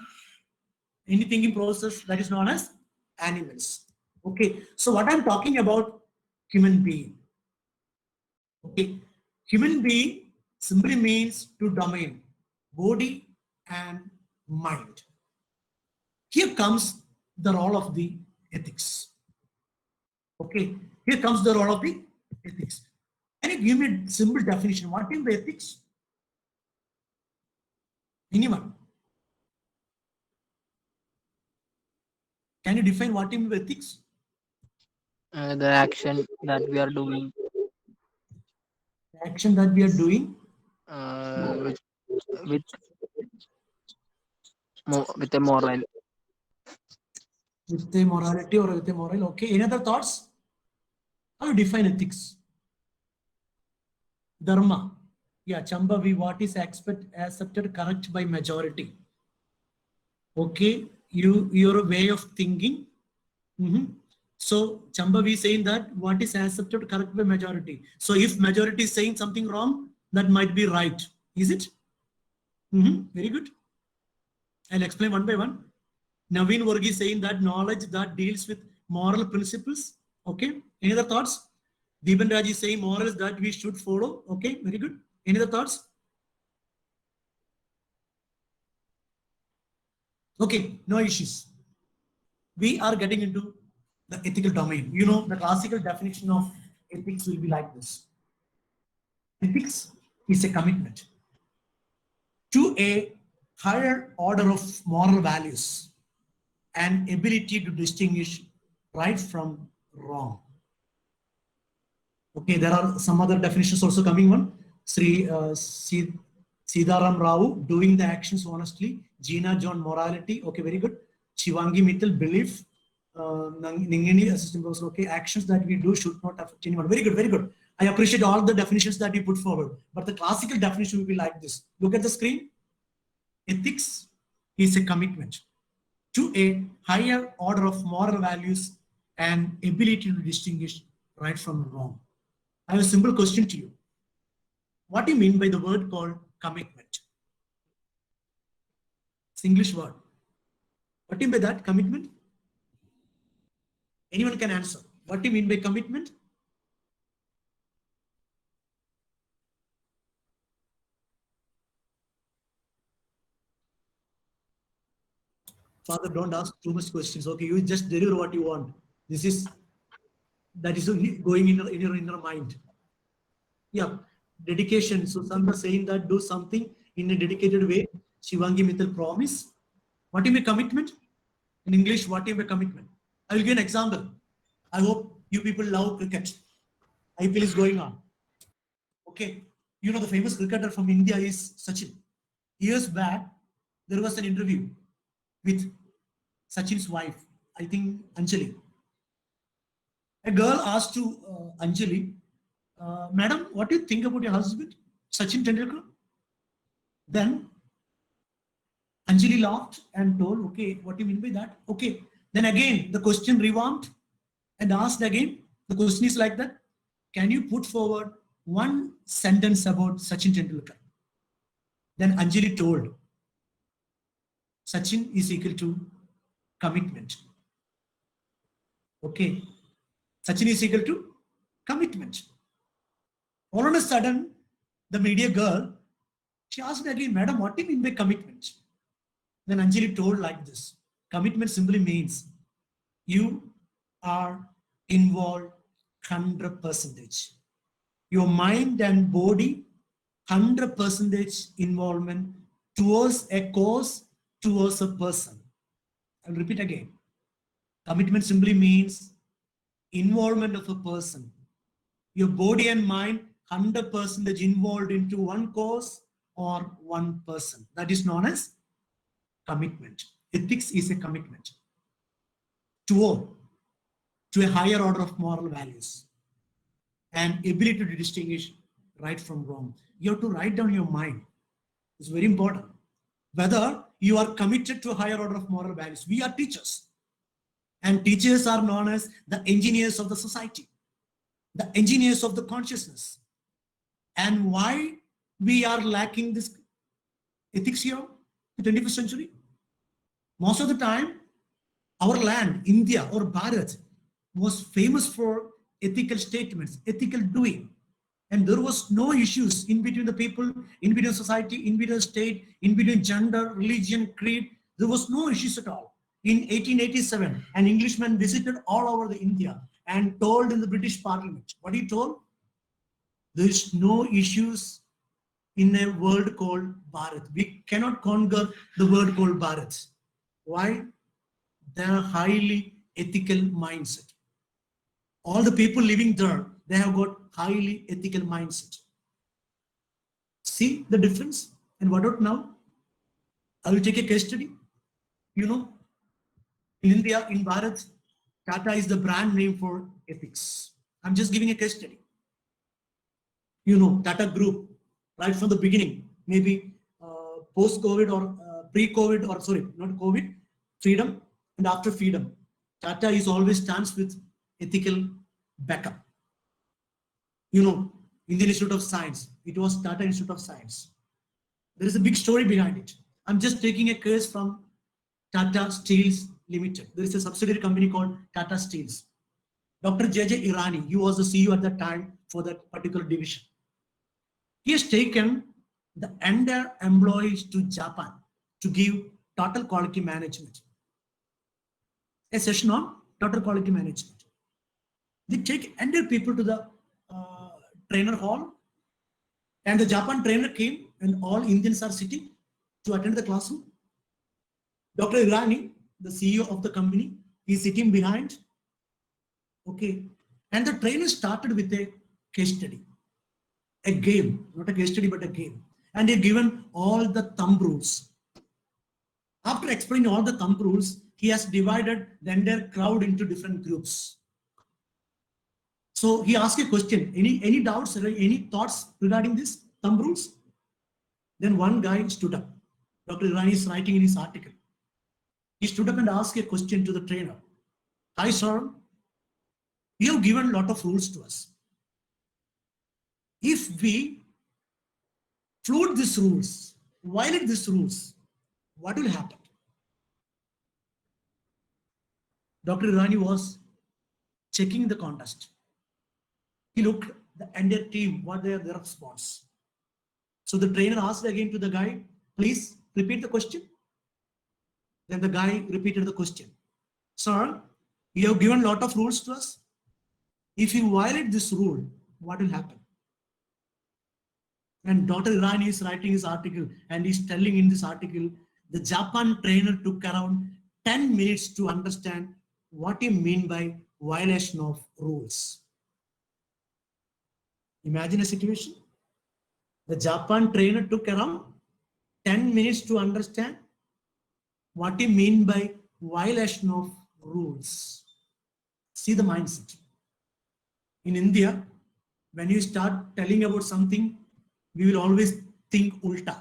[SPEAKER 2] any thinking process, that is known as animals. Okay, so what I'm talking about, human being. Okay, human being simply means two domain, body and mind. Here comes the role of the ethics. Okay, here comes the role of the ethics. Can you give me a simple definition? What is the ethics? Anyone? Can you define what is ethics?
[SPEAKER 11] The action that we are doing,
[SPEAKER 2] The action that we are doing
[SPEAKER 11] with a moral.
[SPEAKER 2] With a morality or with a moral. Okay, any other thoughts? How you define ethics? Dharma. Yeah, Chambavi, what is accepted correct by majority? Okay, your way of thinking. So Chambavi saying that what is accepted correct by majority. So if majority is saying something wrong, that might be right. Is it? Very good. I'll explain one by one. Naveen Varghese saying that knowledge that deals with moral principles. Okay. Any other thoughts? Deepan Raj is saying morals that we should follow. Okay. Very good. Any other thoughts? Okay, no issues. We are getting into the ethical domain. You know, the classical definition of ethics will be like this. Ethics is a commitment to a higher order of moral values and ability to distinguish right from wrong. Okay, there are some other definitions also coming on. Sidaram Rao, doing the actions honestly. Gina John, morality. Okay, very good. Shivangi Mittal, belief. Ningini, assistant professor. Okay, actions that we do should not affect anyone. Very good, very good. I appreciate all the definitions that you put forward. But the classical definition will be like this. Look at the screen. Ethics is a commitment to a higher order of moral values and ability to distinguish right from wrong. I have a simple question to you. What do you mean by the word called commitment? It's English word. What do you mean by that, commitment? Anyone can answer. What do you mean by commitment? Father, don't ask too much questions. Okay, you just deliver what you want. That is going in your inner mind. Yeah, dedication. So some are saying that do something in a dedicated way. Shivangi Mittal, promise. What do you mean commitment? In English, what do you mean commitment? I will give an example. I hope you people love cricket. IPL is going on. Okay, you know the famous cricketer from India is Sachin. Years back, there was an interview with Sachin's wife, I think Anjali. A girl asked to Anjali, Madam, what do you think about your husband, Sachin Tendulkar? Then Anjali laughed and told, okay, what do you mean by that? Okay. Then again, the question revamped and asked again. The question is like that. Can you put forward one sentence about Sachin Tendulkar? Then Anjali told, Sachin is equal to commitment. Okay. Sachin is equal to commitment. All of a sudden, the media girl, she asked again, Madam, what do you mean by commitment? Then Anjali told like this. Commitment simply means you are involved 100%. Your mind and body, 100% involvement towards a cause, towards a person. I'll repeat again. Commitment simply means involvement of a person. Your body and mind 100% involved into one cause or one person. That is known as commitment. Ethics is a commitment to a higher order of moral values and ability to distinguish right from wrong. You have to write down your mind. It's very important. Whether you are committed to a higher order of moral values. We are teachers. And teachers are known as the engineers of the society, the engineers of the consciousness. And why we are lacking this ethics here in the 21st century? Most of the time, our land, India or Bharat, was famous for ethical statements, ethical doing. And there was no issues in between the people, in between society, in between state, in between gender, religion, creed. There was no issues at all. In 1887, an Englishman visited all over the India and told in the British Parliament. What he told? There is no issues in a world called Bharat. We cannot conquer the world called Bharat. Why? They are highly ethical mindset. All the people living there, they have got highly ethical mindset. See the difference? And what about now? I will take a case study. You know, in India, in Bharat, Tata is the brand name for ethics. I'm just giving a case study. You know, Tata Group, right from the beginning, maybe post-COVID or pre-COVID, or sorry, not COVID, freedom, and after freedom, Tata is always stands with ethical backup. You know, Indian Institute of Science, it was Tata Institute of Science. There is a big story behind it. I'm just taking a case from Tata Steels Limited. There is a subsidiary company called Tata Steels. Dr. J.J. Irani, he was the CEO at that time for that particular division. He has taken the entire employees to Japan to give total quality management. A session on total quality management. They take entire people to the trainer hall, and the Japan trainer came, and all Indians are sitting to attend the classroom. Dr. Irani, the CEO of the company, is sitting behind. Okay, and the trainer started with a case study, a game, not a case study, but a game. And he given all the thumb rules. After explaining all the thumb rules, he has divided the entire crowd into different groups. So he asked a question, any doubts, any thoughts regarding this thumb rules? Then one guy stood up. Dr. Irani is writing in his article. He stood up and asked a question to the trainer. Hi, sir. You have given a lot of rules to us. If we float these rules, violate these rules, what will happen? Dr. Irani was checking the contest. He looked the entire team, what their response. So the trainer asked again to the guy, please repeat the question. Then the guy repeated the question. Sir, you have given a lot of rules to us. If you violate this rule, what will happen? And Dr. Irani is writing his article, and he's telling in this article, the Japan trainer took around 10 minutes to understand what he mean by violation of rules. Imagine a situation. The Japan trainer took around 10 minutes to understand what he mean by violation of rules. See the mindset. In India, when you start telling about something, we will always think ulta.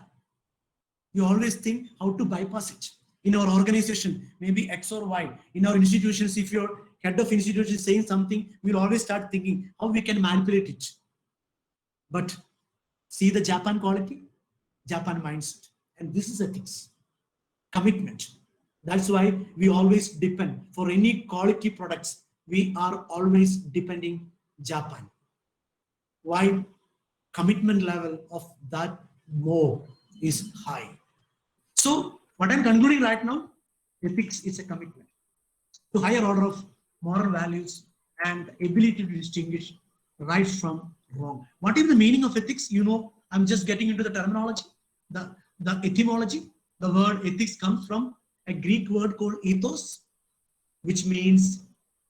[SPEAKER 2] You always think how to bypass it. In our organization, maybe X or Y. In our institutions, if your head of institution is saying something, we'll always start thinking how we can manipulate it. But see the Japan quality, Japan mindset. And this is ethics, commitment. That's why we always depend for any quality products. We are always depending Japan. Why? Commitment level of that more is high. So what I'm concluding right now, ethics is a commitment to higher order of moral values and ability to distinguish right from wrong. What is the meaning of ethics? You know, I'm just getting into the terminology, the etymology. The word ethics comes from a Greek word called ethos, which means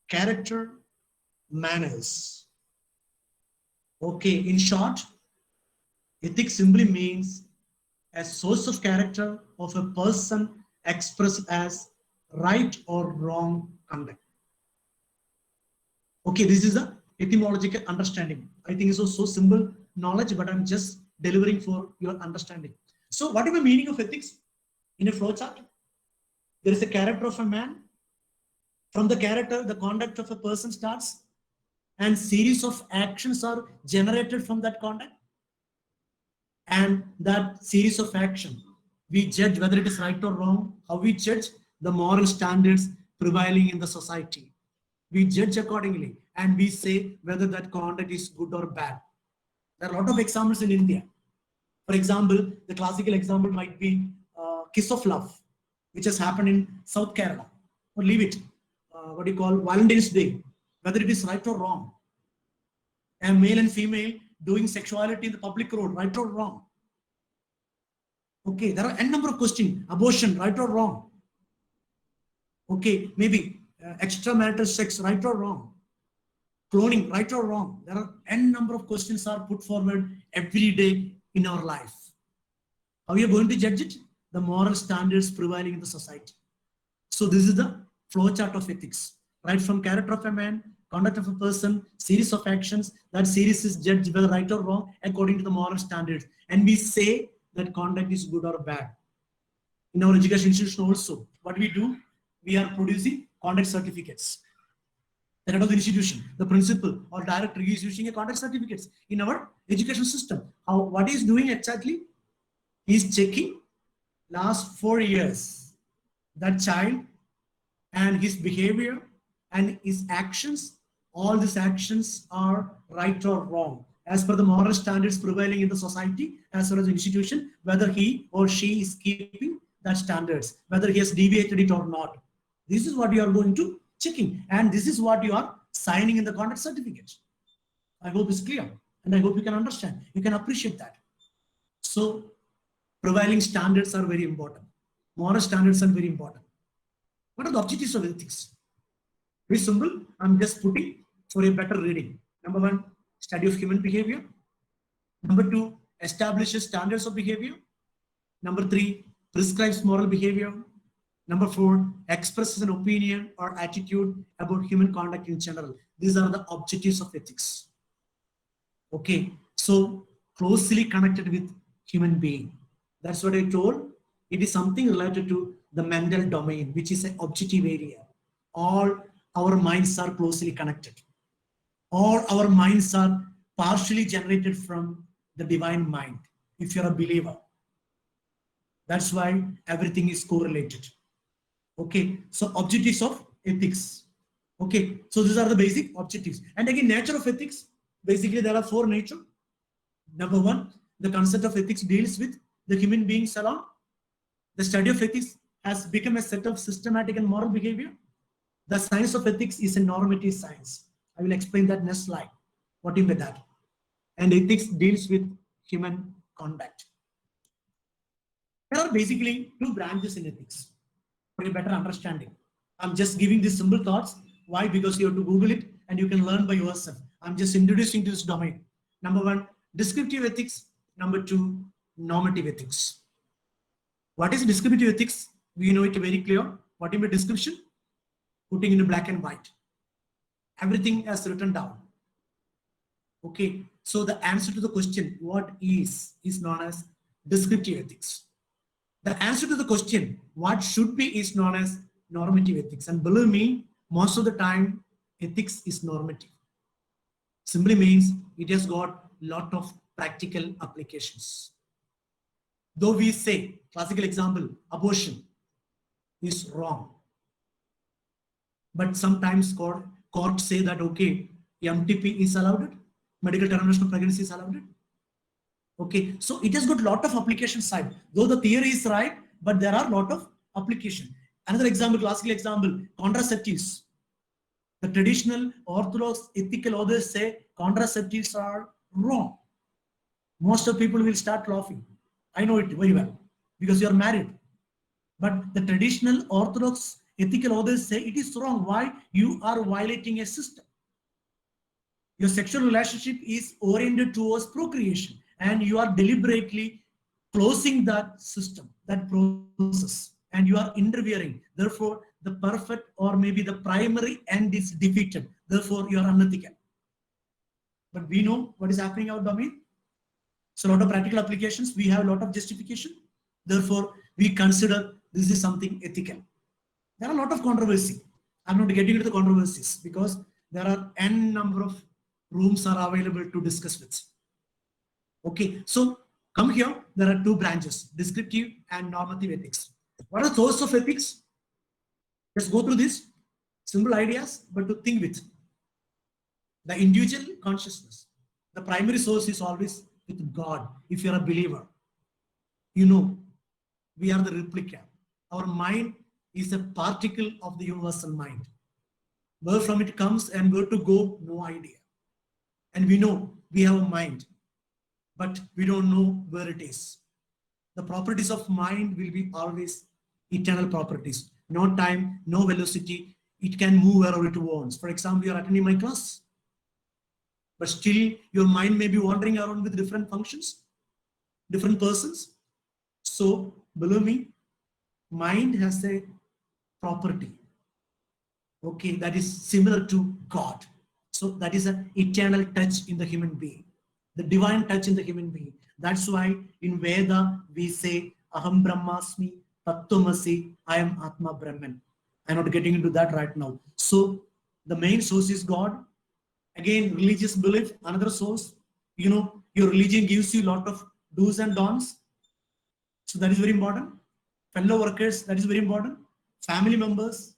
[SPEAKER 2] character, manners. Okay, in short, ethics simply means a source of character of a person expressed as right or wrong conduct. Okay, this is the etymological understanding. I think it's so simple knowledge, but I'm just delivering for your understanding. So what is the meaning of ethics? In a flowchart, there is a character of a man. From the character, the conduct of a person starts, and series of actions are generated from that conduct. And that series of action, we judge whether it is right or wrong. How we judge? The moral standards prevailing in the society. We judge accordingly, and we say whether that conduct is good or bad. There are a lot of examples in India. For example, the classical example might be Kiss of Love, which has happened in South Kerala. Or leave it, what do you call Valentine's Day, whether it is right or wrong. A male and female doing sexuality in the public road, right or wrong. Okay, there are n number of questions. Abortion, right or wrong. Okay, maybe extramarital sex, right or wrong. Cloning, right or wrong. There are n number of questions are put forward every day in our life. How are you going to judge it? The moral standards prevailing in the society. So this is the flowchart of ethics. Right from character of a man, conduct of a person, series of actions. That series is judged whether right or wrong according to the moral standards. And we say that conduct is good or bad. In our education institution also, what we do, we are producing conduct certificates. The head of the institution, the principal or director is using a conduct certificates in our education system. What he is doing exactly? He is checking last 4 years that child and his behavior and his actions. All these actions are right or wrong as per the moral standards prevailing in the society as well as the institution, whether he or she is keeping that standards, whether he has deviated it or not. This is what you are going to checking, and this is what you are signing in the conduct certificate. I hope it's clear, and I hope you can understand. You can appreciate that. So, prevailing standards are very important. Moral standards are very important. What are the objectives of ethics? Very simple. I'm just putting for a better reading. Number one, study of human behavior. Number two, establishes standards of behavior. Number three, prescribes moral behavior. Number four, expresses an opinion or attitude about human conduct in general. These are the objectives of ethics. Okay, so closely connected with human being. That's what I told. It is something related to the mental domain, which is an objective area. All our minds are closely connected. All our minds are partially generated from the divine mind, if you're a believer. That's why everything is correlated. Okay, so objectives of ethics. Okay, so these are the basic objectives. And again, nature of ethics, basically there are four nature. Number one, the concept of ethics deals with the human beings alone. The study of ethics has become a set of systematic and moral behavior. The science of ethics is a normative science. I will explain that next slide. What do you mean by that? And ethics deals with human conduct. There are basically two branches in ethics for a better understanding. I'm just giving these simple thoughts. Why? Because you have to Google it and you can learn by yourself. I'm just introducing to this domain. Number one, descriptive ethics. Number two, normative ethics. What is descriptive ethics? We know it very clear. What is the description? Putting in black and white. Everything as written down. Okay, so the answer to the question, what is known as descriptive ethics. The answer to the question, what should be, is known as normative ethics. And believe me, most of the time, ethics is normative. Simply means it has got lot of practical applications. Though we say, classical example, abortion is wrong. But sometimes courts say that, okay, MTP is allowed, medical termination of pregnancy is allowed. Okay, so it has got lot of application side. Though the theory is right, but there are lot of application. Another example, classical example, contraceptives. The traditional orthodox ethical authors say contraceptives are wrong. Most of people will start laughing. I know it very well because you are married. But the traditional orthodox ethical authors say it is wrong. Why? You are violating a system. Your sexual relationship is oriented towards procreation and you are deliberately closing that system, that process, and you are interfering. Therefore, the perfect or maybe the primary end is defeated. Therefore, you are unethical. But we know what is happening in our domain. So a lot of practical applications, we have a lot of justification. Therefore, we consider this is something ethical. There are a lot of controversy. I'm not getting into the controversies because there are n number of rooms are available to discuss with. Okay, so come here, there are two branches, descriptive and normative ethics. What are the sources of ethics? Let's go through this. Simple ideas, but to think with. The individual consciousness. The primary source is always with God. If you're a believer, you know, we are the replica. Our mind is a particle of the universal mind. Where from it comes and where to go, no idea. And we know we have a mind, but we don't know where it is. The properties of mind will be always eternal properties. No time, no velocity. It can move wherever it wants. For example, you're attending my class, but still your mind may be wandering around with different functions, different persons. So believe me, mind has a property, okay, that is similar to God. So that is an eternal touch in the human being, the divine touch in the human being. That's why in Veda we say Aham Brahmasmi Tattvamasi, I am Atma Brahman. I'm not getting into that right now. So the main source is God. Again, religious belief, another source. You know, your religion gives you a lot of do's and don'ts. So that is very important. Fellow workers, that is very important. Family members,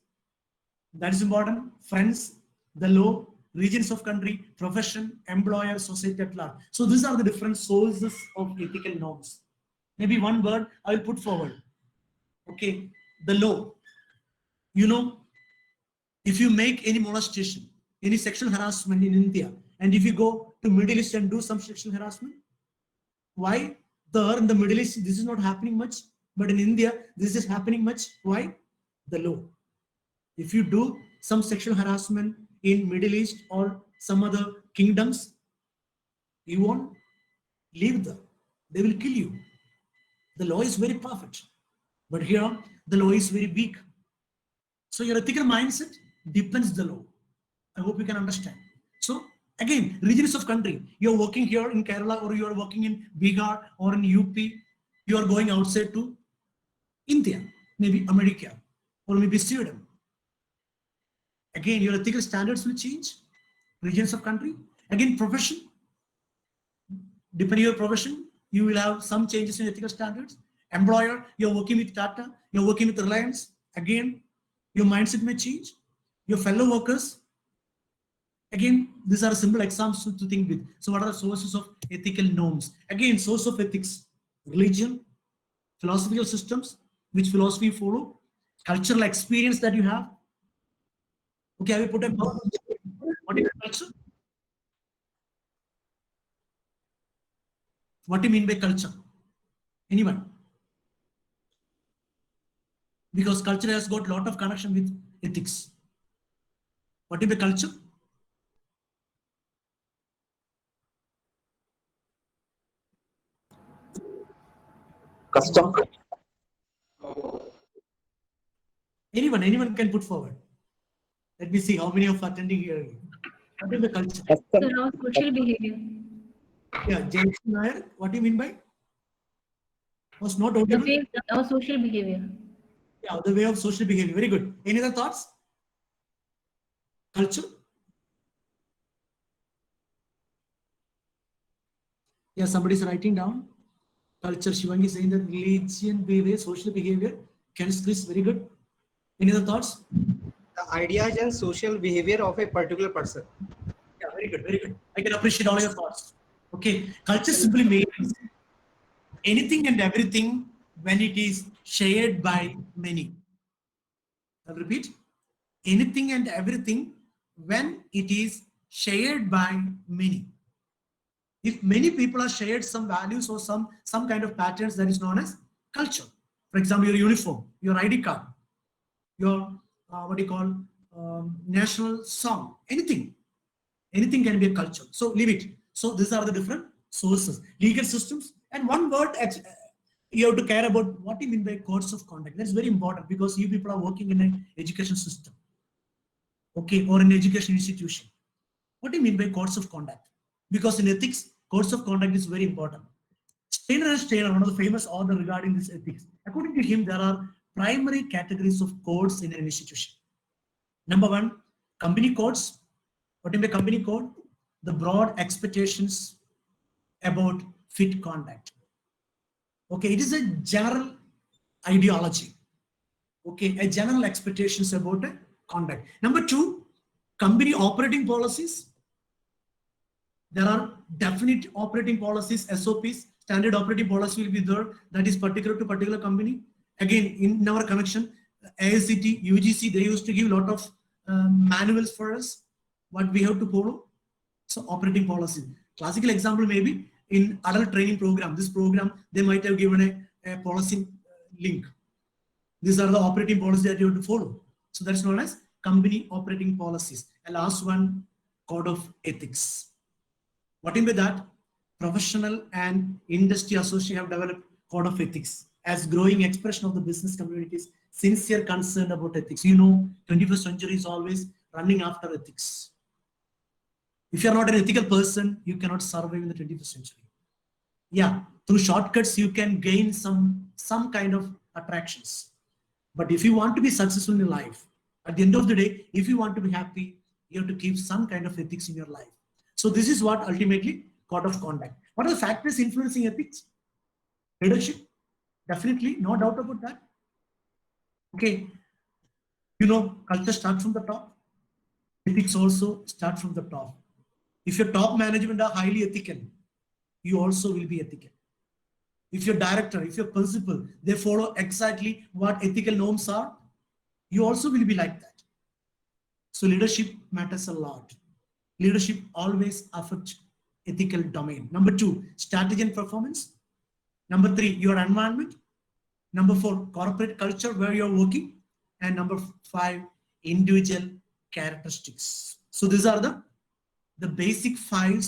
[SPEAKER 2] that is important. Friends, the law, regions of country, profession, employer, society at large. So these are the different sources of ethical norms. Maybe one word I will put forward. Okay, the law. You know, if you make any molestation, any sexual harassment in India, and if you go to Middle East and do some sexual harassment, why there in the Middle East this is not happening much, but in India this is happening much? Why? The law. If you do some sexual harassment in Middle East or some other kingdoms, you won't live there. They will kill you. The law is very perfect, but here the law is very weak. So your ethical mindset depends the law. I hope you can understand. So again, regions of country. You're working here in Kerala, or you are working in Bihar or in UP. You are going outside to India, maybe America, or maybe Sweden. Again, your ethical standards will change. Regions of country. Again, profession. Depending on your profession, you will have some changes in ethical standards. Employer, you're working with Tata, you're working with Reliance. Again, your mindset may change. Your fellow workers. Again, these are simple examples to think with. So what are the sources of ethical norms? Again, source of ethics, religion, philosophical systems, which philosophy you follow, cultural experience that you have. Okay, I will put a what is culture? What do you mean by culture? Anyone? Because culture has got a lot of connection with ethics. What is the culture?
[SPEAKER 7] Custom.
[SPEAKER 2] Anyone can put forward. Let me see how many of attending here. What is the culture?
[SPEAKER 10] So our social behavior.
[SPEAKER 2] Yeah, James Nair, what do you mean by? Was not
[SPEAKER 10] The
[SPEAKER 2] audible?
[SPEAKER 10] way our social behavior.
[SPEAKER 2] Yeah, the way of social behavior. Very good. Any other thoughts? Culture? Yeah, somebody's writing down. Culture, Shivangi is saying that religion, behavior, social behavior. Chris, very good. Any other thoughts?
[SPEAKER 6] The ideas and social behavior of a particular person.
[SPEAKER 2] Yeah, very good, very good. I can appreciate all your thoughts. Okay, culture simply means anything and everything when it is shared by many. I'll repeat. Anything and everything when it is shared by many. If many people are shared some values or some kind of patterns, that is known as culture. For example, your uniform, your ID card, your what do you call national song, anything can be a culture. So leave it. So these are the different sources, legal systems, and one word you have to care about what you mean by codes of conduct. That's very important because you people are working in an education system, okay, or an education institution. What do you mean by codes of conduct? Because in ethics, codes of conduct is very important. Steiner, one of the famous author regarding this ethics, according to him, there are primary categories of codes in an institution. Number one, company codes. What is the company code? The broad expectations about fit conduct. Okay, it is a general ideology. Okay, a general expectations about conduct. Number two, company operating policies. There are definite operating policies, SOPs, standard operating policy will be there that is particular to particular company. Again, in our connection, AICT, UGC, they used to give a lot of manuals for us, what we have to follow. So operating policy. Classical example maybe in adult training program. This program, they might have given a policy link. These are the operating policies that you have to follow. So that's known as company operating policies. And last one, code of ethics. What in by that? Professional and industry association have developed code of ethics as growing expression of the business community's sincere concern about ethics. You know, 21st century is always running after ethics. If you are not an ethical person, you cannot survive in the 21st century. Yeah, through shortcuts, you can gain some kind of attractions. But if you want to be successful in your life, at the end of the day, if you want to be happy, you have to keep some kind of ethics in your life. So this is what ultimately code of conduct. What are the factors influencing ethics? Leadership, definitely, no doubt about that. Okay, you know, culture starts from the top. Ethics also start from the top. If your top management are highly ethical, you also will be ethical. if your director, if your principal, they follow exactly what ethical norms are, you also will be like that. So leadership matters a lot. Leadership always affects ethical domain. Number 2, strategy and performance. Number 3, your environment. Number 4, corporate culture where you're working. And number 5, individual characteristics. So these are the basic 5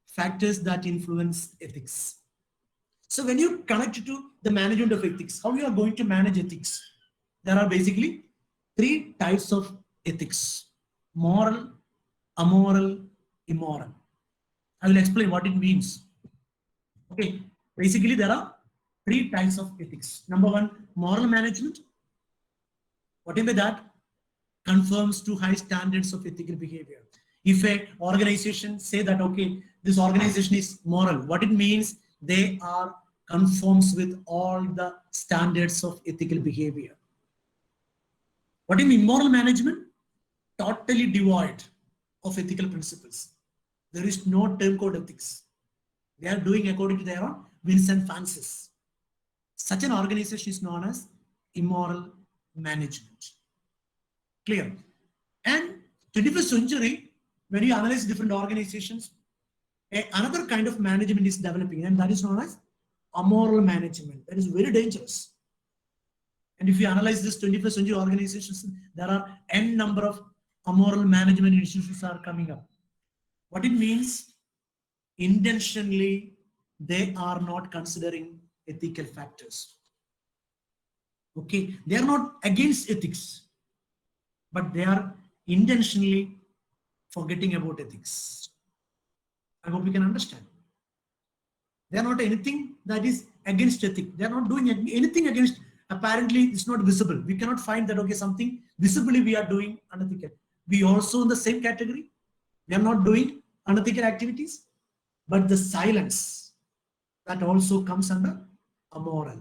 [SPEAKER 2] factors that influence ethics. So when you connect to the management of ethics, how you are going to manage ethics? There are basically 3 types of ethics: moral, amoral, immoral. I will explain what it means. Okay, basically there are 3 types of ethics. Number 1, moral management. Whatever that conforms to high standards of ethical behavior. If a organization say that, okay, this organization is moral, what it means, they are conforms with all the standards of ethical behavior. What is immoral management? Totally devoid of ethical principles. There is no term code ethics. They are doing according to their own whims and fancies. Such an organization is known as immoral management. Clear? And 21st century, when you analyze different organizations, another kind of management is developing, and that is known as amoral management. That is very dangerous. And if you analyze this 21st century organizations, there are n number of amoral management institutions are coming up. What it means, intentionally, they are not considering ethical factors. Okay, they are not against ethics, but they are intentionally forgetting about ethics. I hope you can understand. They are not anything that is against ethics. They are not doing anything against. Apparently, it's not visible. We cannot find that, okay, something visibly we are doing unethical. We also in the same category. We are not doing unethical activities, but the silence, that also comes under amoral.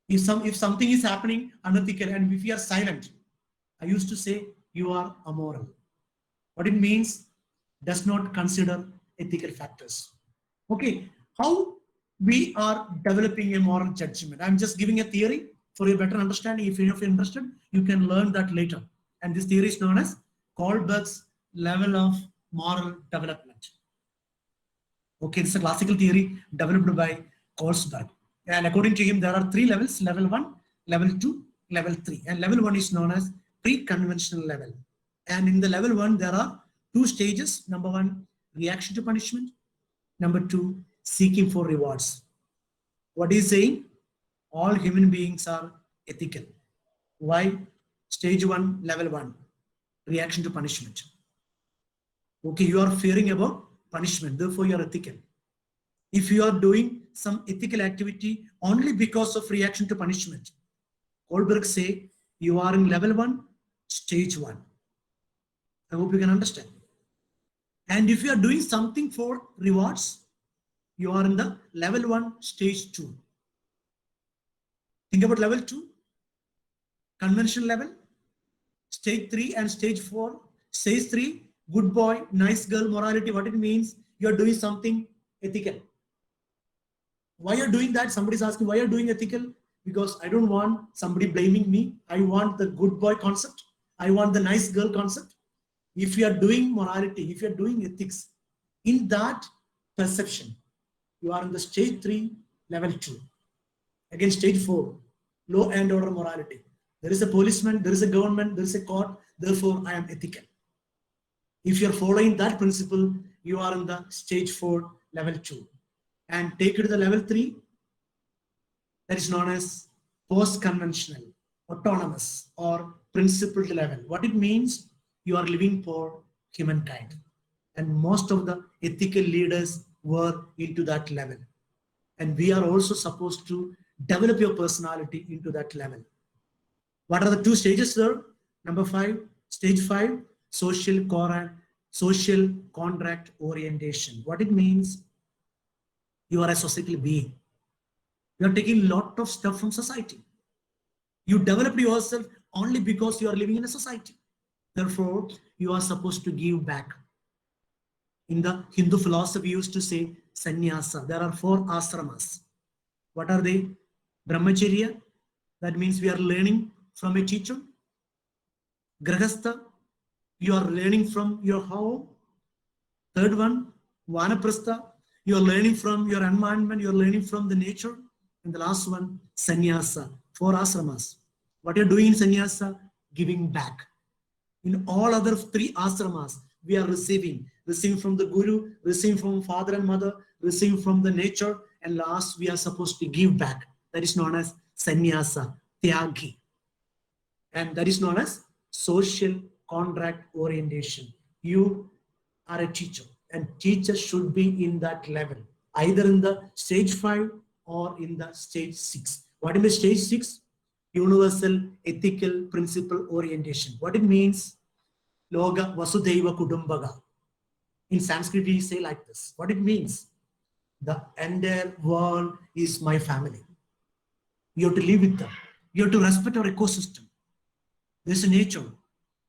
[SPEAKER 2] If something is happening unethical and if you are silent, I used to say you are amoral. What it means, does not consider ethical factors. Okay, how we are developing a moral judgment? I'm just giving a theory for a better understanding. If you're interested, you can learn that later. And this theory is known as Kohlberg's level of moral development. Okay, this is a classical theory developed by Kohlberg. And according to him, there are 3 levels: level 1, level 2, level 3. And level 1 is known as pre-conventional level. And in the level 1, there are 2 stages. Number 1, reaction to punishment. Number 2, seeking for rewards. What is saying? All human beings are ethical. Why? Stage 1, level 1, reaction to punishment. Okay, you are fearing about punishment, therefore you are ethical. If you are doing some ethical activity only because of reaction to punishment, Kohlberg say you are in level 1, stage 1. I hope you can understand. And if you are doing something for rewards, you are in the level 1, stage 2. Think about level 2, conventional level, stage 3 and stage 4. Stage 3, good boy, nice girl morality. What it means, you are doing something ethical. Why you are doing that? Somebody is asking, why you are doing ethical? Because I don't want somebody blaming me. I want the good boy concept. I want the nice girl concept. If you are doing morality, if you are doing ethics, in that perception, you are in the stage 3, level 2. Again, stage 4, law and order morality. There is a policeman, there is a government, there is a court, therefore I am ethical. If you are following that principle, you are in the stage 4, level 2. And take it to the level 3, that is known as post-conventional, autonomous, or principled level. What it means, you are living for humankind. And most of the ethical leaders were into that level. And we are also supposed to develop your personality into that level. What are the 2 stages, sir? Number 5, stage 5, social contract orientation. What it means, you are a societal being. You are taking a lot of stuff from society. You developed yourself only because you are living in a society. Therefore, you are supposed to give back. In the Hindu philosophy, we used to say sannyasa. There are 4 ashramas. What are they? Brahmacharya, that means we are learning from a teacher. Grahastha, you are learning from your home. Third one, Vanaprastha, you are learning from your environment, you are learning from the nature. And the last one, sannyasa, 4 ashramas. What you're doing in sannyasa, giving back. In all other 3 ashramas, we are receiving from the guru, receiving from father and mother, receiving from the nature, and last we are supposed to give back. That is known as sannyasa, tyagi. And that is known as social contract orientation. You are a teacher, and teachers should be in that level, either in the stage 5 or in the stage 6. What is the stage 6? Universal ethical principle orientation. What it means? Loga Vasudhaiva Kudumbaga. In Sanskrit, we say like this. What it means? The entire world is my family. You have to live with them. You have to respect our ecosystem. There is a nature.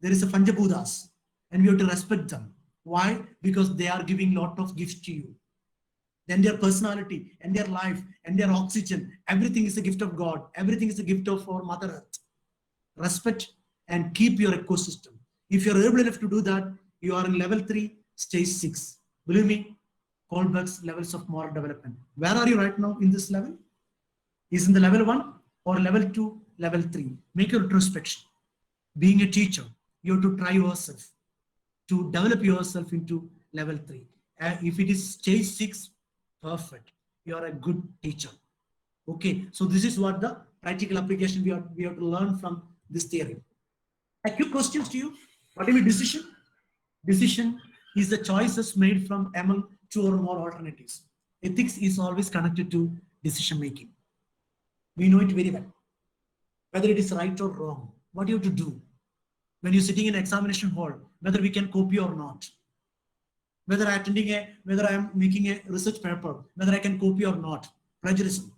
[SPEAKER 2] There is a Panchabuddhas, and we have to respect them. Why? Because they are giving lot of gifts to you. Then their personality and their life and their oxygen, everything is a gift of God. Everything is a gift of our Mother Earth. Respect and keep your ecosystem. If you are able enough to do that, you are in level 3, stage 6. Believe me, Kohlberg's levels of moral development. Where are you right now in this level? Is in the level 1 or level 2, level 3? Make your introspection. Being a teacher, you have to try yourself to develop yourself into level 3. If it is stage 6, perfect. You are a good teacher. Okay, so this is what the practical application we have to learn from this theory. A few questions to you. What is decision? Decision is the choices made from among 2 or more alternatives. Ethics is always connected to decision making. We know it very well. Whether it is right or wrong, what you have to do when you're sitting in an examination hall, whether we can copy or not, whether I am making a research paper, whether I can copy or not, plagiarism.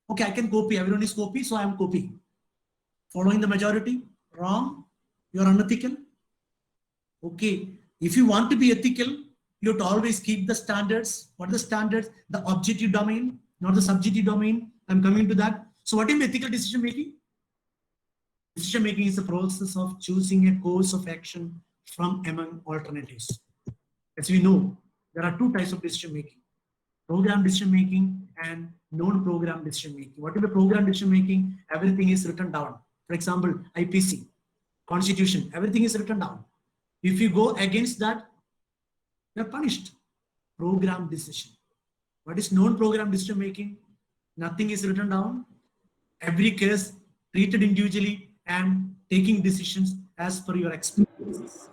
[SPEAKER 2] Okay, I can copy, everyone is copy, so I am copying. Following the majority, wrong, you're unethical. Okay, if you want to be ethical, you have to always keep the standards. What are the standards? The objective domain, not the subjective domain. I'm coming to that. So what is ethical decision making? Decision making is the process of choosing a course of action from among alternatives. As we know, there are 2 types of decision making: program decision making and non-program decision making. What is the program decision making? Everything is written down. For example, IPC, Constitution, everything is written down. If you go against that, you're punished. Program decision. What is non-program decision making? Nothing is written down. Every case treated individually and taking decisions as per your experiences.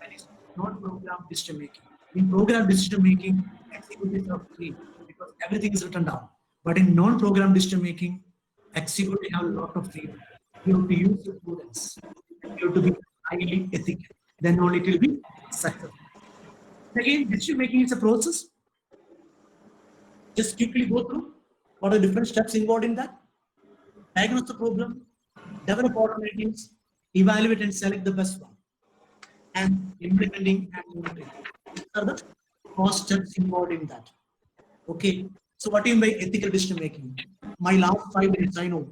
[SPEAKER 2] That is non-program decision making. In program decision making, executives are free because everything is written down. But in non-program decision making, executives have a lot of freedom. You have to use your prudence. You have to be highly ethical. Then only it will be successful. Again, decision making is a process. Just quickly go through what are the different steps involved in that. Diagnose the problem, develop alternatives, evaluate and select the best one, and implementing and monitoring. These are the 4 steps involved in that. Okay, so what do you mean by ethical decision making? My last 5 minutes, I know.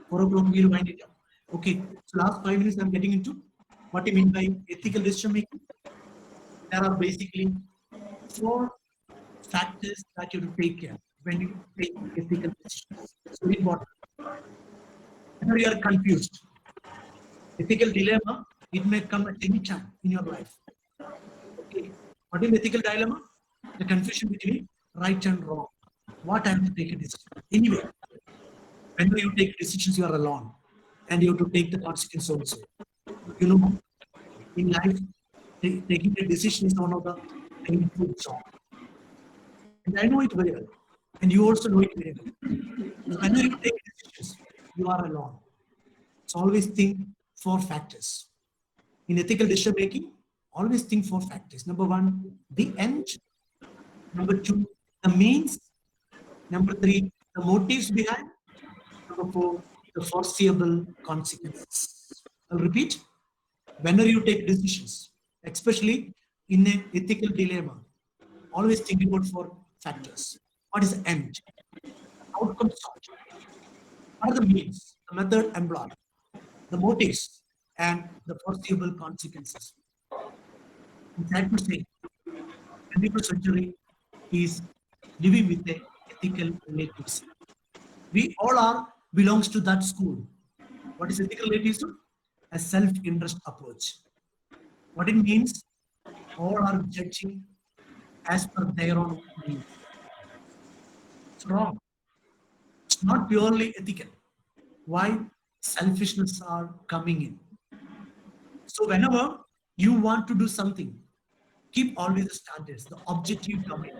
[SPEAKER 2] 4 o'clock we'll wind it up. Okay, so last 5 minutes I'm getting into what do you mean by ethical decision making. There are basically 4 factors that you have to take care when you take ethical decisions. So important. Whenever you are confused, ethical dilemma, it may come at any time in your life. Okay, what is ethical dilemma? The confusion between right and wrong. What I have to take a decision. Anyway, whenever you take decisions, you are alone, and you have to take the consequence also. You know, in life, taking a decision is one of the painful jobs. And I know it very well. And you also know it very well. Whenever you take decisions, you are alone. So always think 4 factors. In ethical decision making, always think 4 factors. Number 1, the end. Number 2, the means. Number 3, the motives behind. Number 4, the foreseeable consequences. I'll repeat. Whenever you take decisions, especially in an ethical dilemma, always think about 4 factors. What is the end? Outcome sought. What are the means, the method employed, the motives, and the foreseeable consequences? I'm trying to say, 21st century is living with a ethical relativism. We all are belongs to that school. What is ethical relativism? A self-interest approach. What it means, all are judging as per their own needs. It's wrong. It's not purely ethical. Why? Selfishness are coming in. So whenever you want to do something, keep always the standards, the objective domain,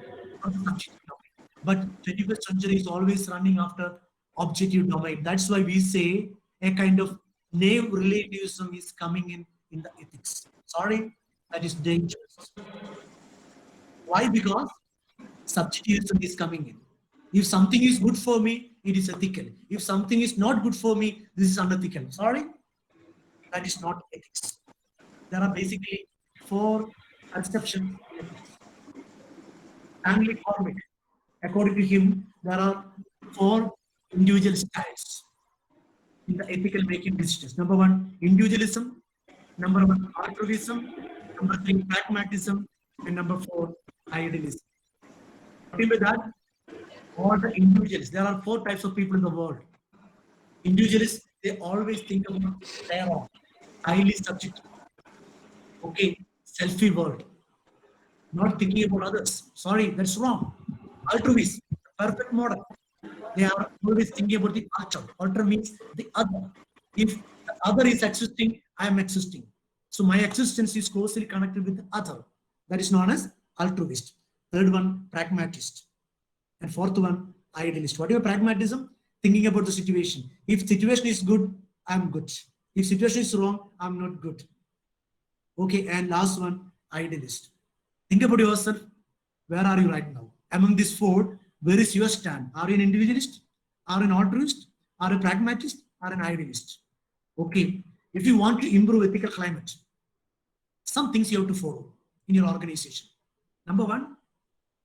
[SPEAKER 2] not the subjective domain. But 21st century is always running after objective domain. That's why we say a kind of naive relativism is coming in the ethics. Sorry, that is dangerous. Why? Because subjectivism is coming in. If something is good for me, it is ethical. If something is not good for me, this is unethical. Sorry, that is not ethics. There are basically 4 conceptions. Stanley Corbett, according to him, there are 4 individual styles in the ethical making decisions. Number 1, individualism. Number 1, altruism. Number 3, pragmatism. And number 4, idealism. With that, all the individuals, there are 4 types of people in the world. Individualists, they always think about their own, highly subjective. Okay, selfie world. Not thinking about others. Sorry, that's wrong. Altruist, perfect model. They are always thinking about the other. Alter means the other. If the other is existing, I am existing. So my existence is closely connected with the other. That is known as altruist. Third one, pragmatist. And fourth one, idealist. Whatever pragmatism, thinking about the situation. If situation is good, I'm good. If situation is wrong, I'm not good. Okay, and last one, idealist. Think about yourself. Where are you right now? Among these 4, where is your stand? Are you an individualist? Are you an altruist? Are you a pragmatist? Are you an idealist? Okay, if you want to improve ethical climate, some things you have to follow in your organization. Number 1,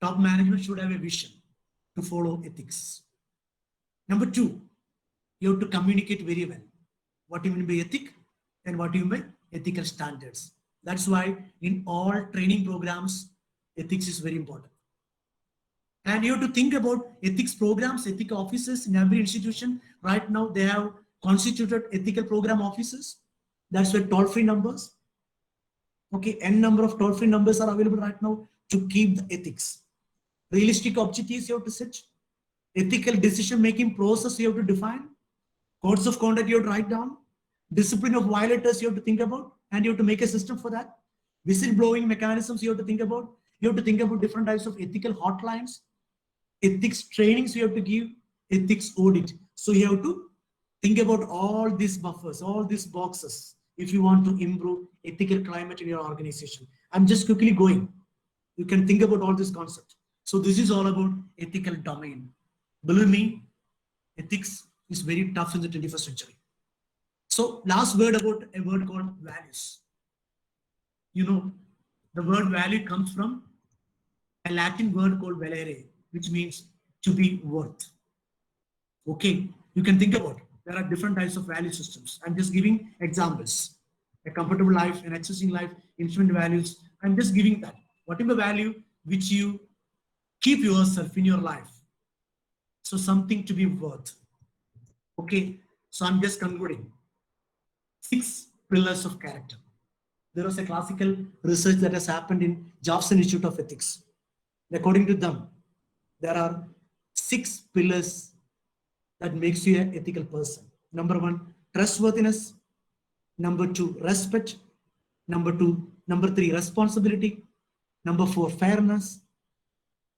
[SPEAKER 2] top management should have a vision to follow ethics. Number 2, you have to communicate very well what you mean by ethic and what you mean by ethical standards. That's why in all training programs, ethics is very important. And you have to think about ethics programs, ethical offices in every institution. Right now, they have constituted ethical program offices. That's where toll-free numbers. Okay, n number of toll-free numbers are available right now to keep the ethics. Realistic objectives you have to set. Ethical decision-making process you have to define. Codes of conduct you have to write down. Discipline of violators you have to think about, and you have to make a system for that. Whistleblowing mechanisms you have to think about. You have to think about different types of ethical hotlines. Ethics trainings you have to give. Ethics audit. So you have to think about all these buffers, all these boxes, if you want to improve ethical climate in your organization. I'm just quickly going. You can think about all this concept. So this is all about ethical domain. Believe me, ethics is very tough in the 21st century. So last word about a word called values. You know, the word value comes from a Latin word called valere, which means to be worth. Okay, you can think about it. There are different types of value systems. I'm just giving examples. A comfortable life, an existing life, infinite values. I'm just giving that. Whatever value which you keep yourself in your life. So something to be worth. Okay, so I'm just concluding. 6 pillars of character. There was a classical research that has happened in Jobson Institute of Ethics. According to them, there are 6 pillars that makes you an ethical person. Number 1, trustworthiness. Number 2, respect. Number 3, responsibility. Number 4, fairness.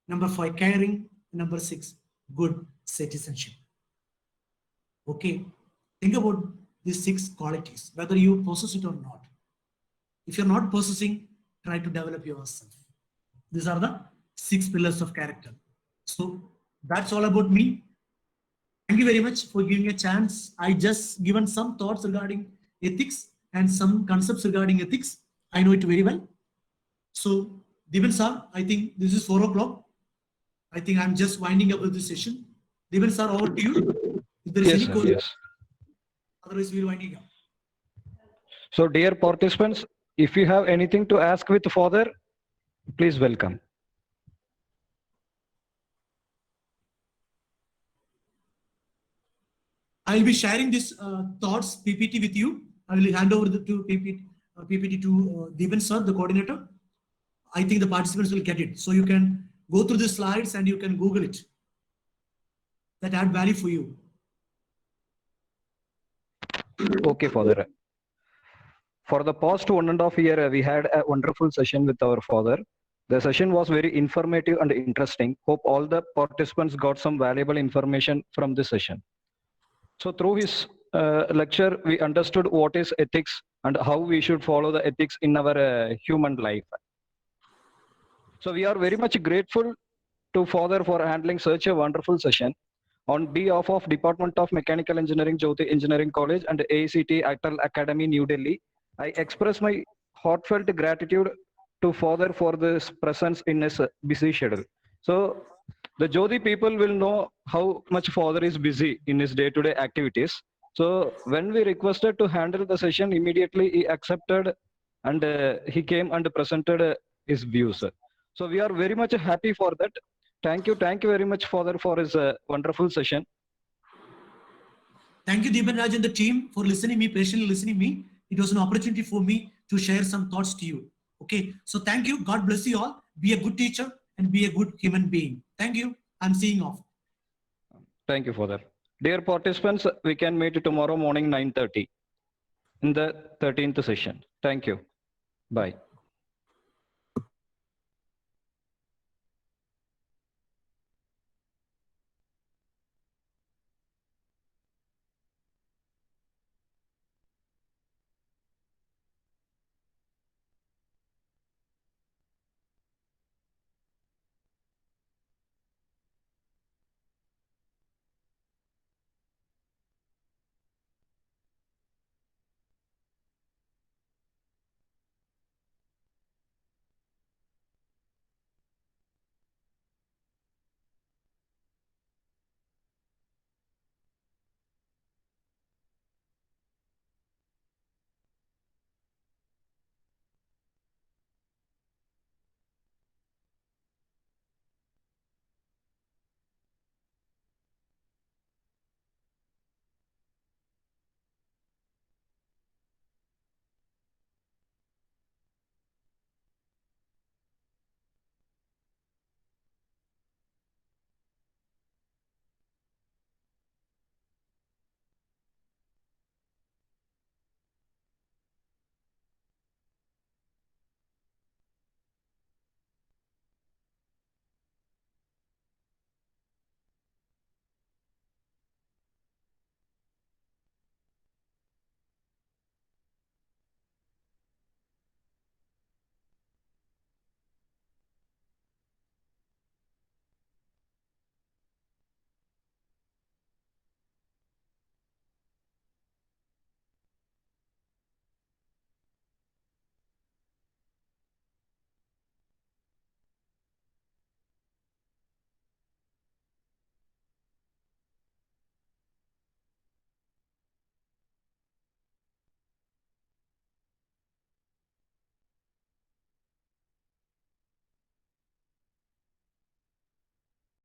[SPEAKER 2] Number 5, caring. Number 6, good citizenship. Okay, think about these 6 qualities, whether you possess it or not. If you're not possessing, try to develop yourself. These are the 6 pillars of character. So that's all about me. Thank you very much for giving a chance. I just given some thoughts regarding ethics and some concepts regarding ethics. I know it very well. So Devan sir, I think this is 4 o'clock. I think I'm just winding up with this session. Devan sir, over to you. If there is
[SPEAKER 4] Yes,
[SPEAKER 2] any
[SPEAKER 4] sir,
[SPEAKER 2] question,
[SPEAKER 4] yes.
[SPEAKER 2] otherwise we're winding up.
[SPEAKER 4] So, dear participants, if you have anything to ask with Father, please welcome.
[SPEAKER 2] I'll be sharing this thoughts PPT with you. I will hand over to PPT to Devan sir, the coordinator. I think the participants will get it. So you can go through the slides and you can Google it. That add value for you.
[SPEAKER 4] Okay, Father. For the past 1.5 years, we had a wonderful session with our Father. The session was very informative and interesting. Hope all the participants got some valuable information from this session. So through his lecture, we understood what is ethics and how we should follow the ethics in our human life. So we are very much grateful to Father for handling such a wonderful session. On behalf of Department of Mechanical Engineering, Jyoti Engineering College and ACT Atal Academy, New Delhi, I express my heartfelt gratitude to Father for this presence in his busy schedule. So the Jyoti people will know how much Father is busy in his day-to-day activities. So when we requested to handle the session, immediately he accepted and he came and presented his views. So we are very much happy for that. Thank you very much, Father, for his wonderful session.
[SPEAKER 2] Thank you, Deepan Raj and the team for listening me, patiently listening me. It was an opportunity for me to share some thoughts to you. Okay, so thank you. God bless you all. Be a good teacher and be a good human being. Thank you. I'm seeing off.
[SPEAKER 4] Thank you, Father. Dear participants, we can meet tomorrow morning 9:30 in the 13th session. Thank you. Bye.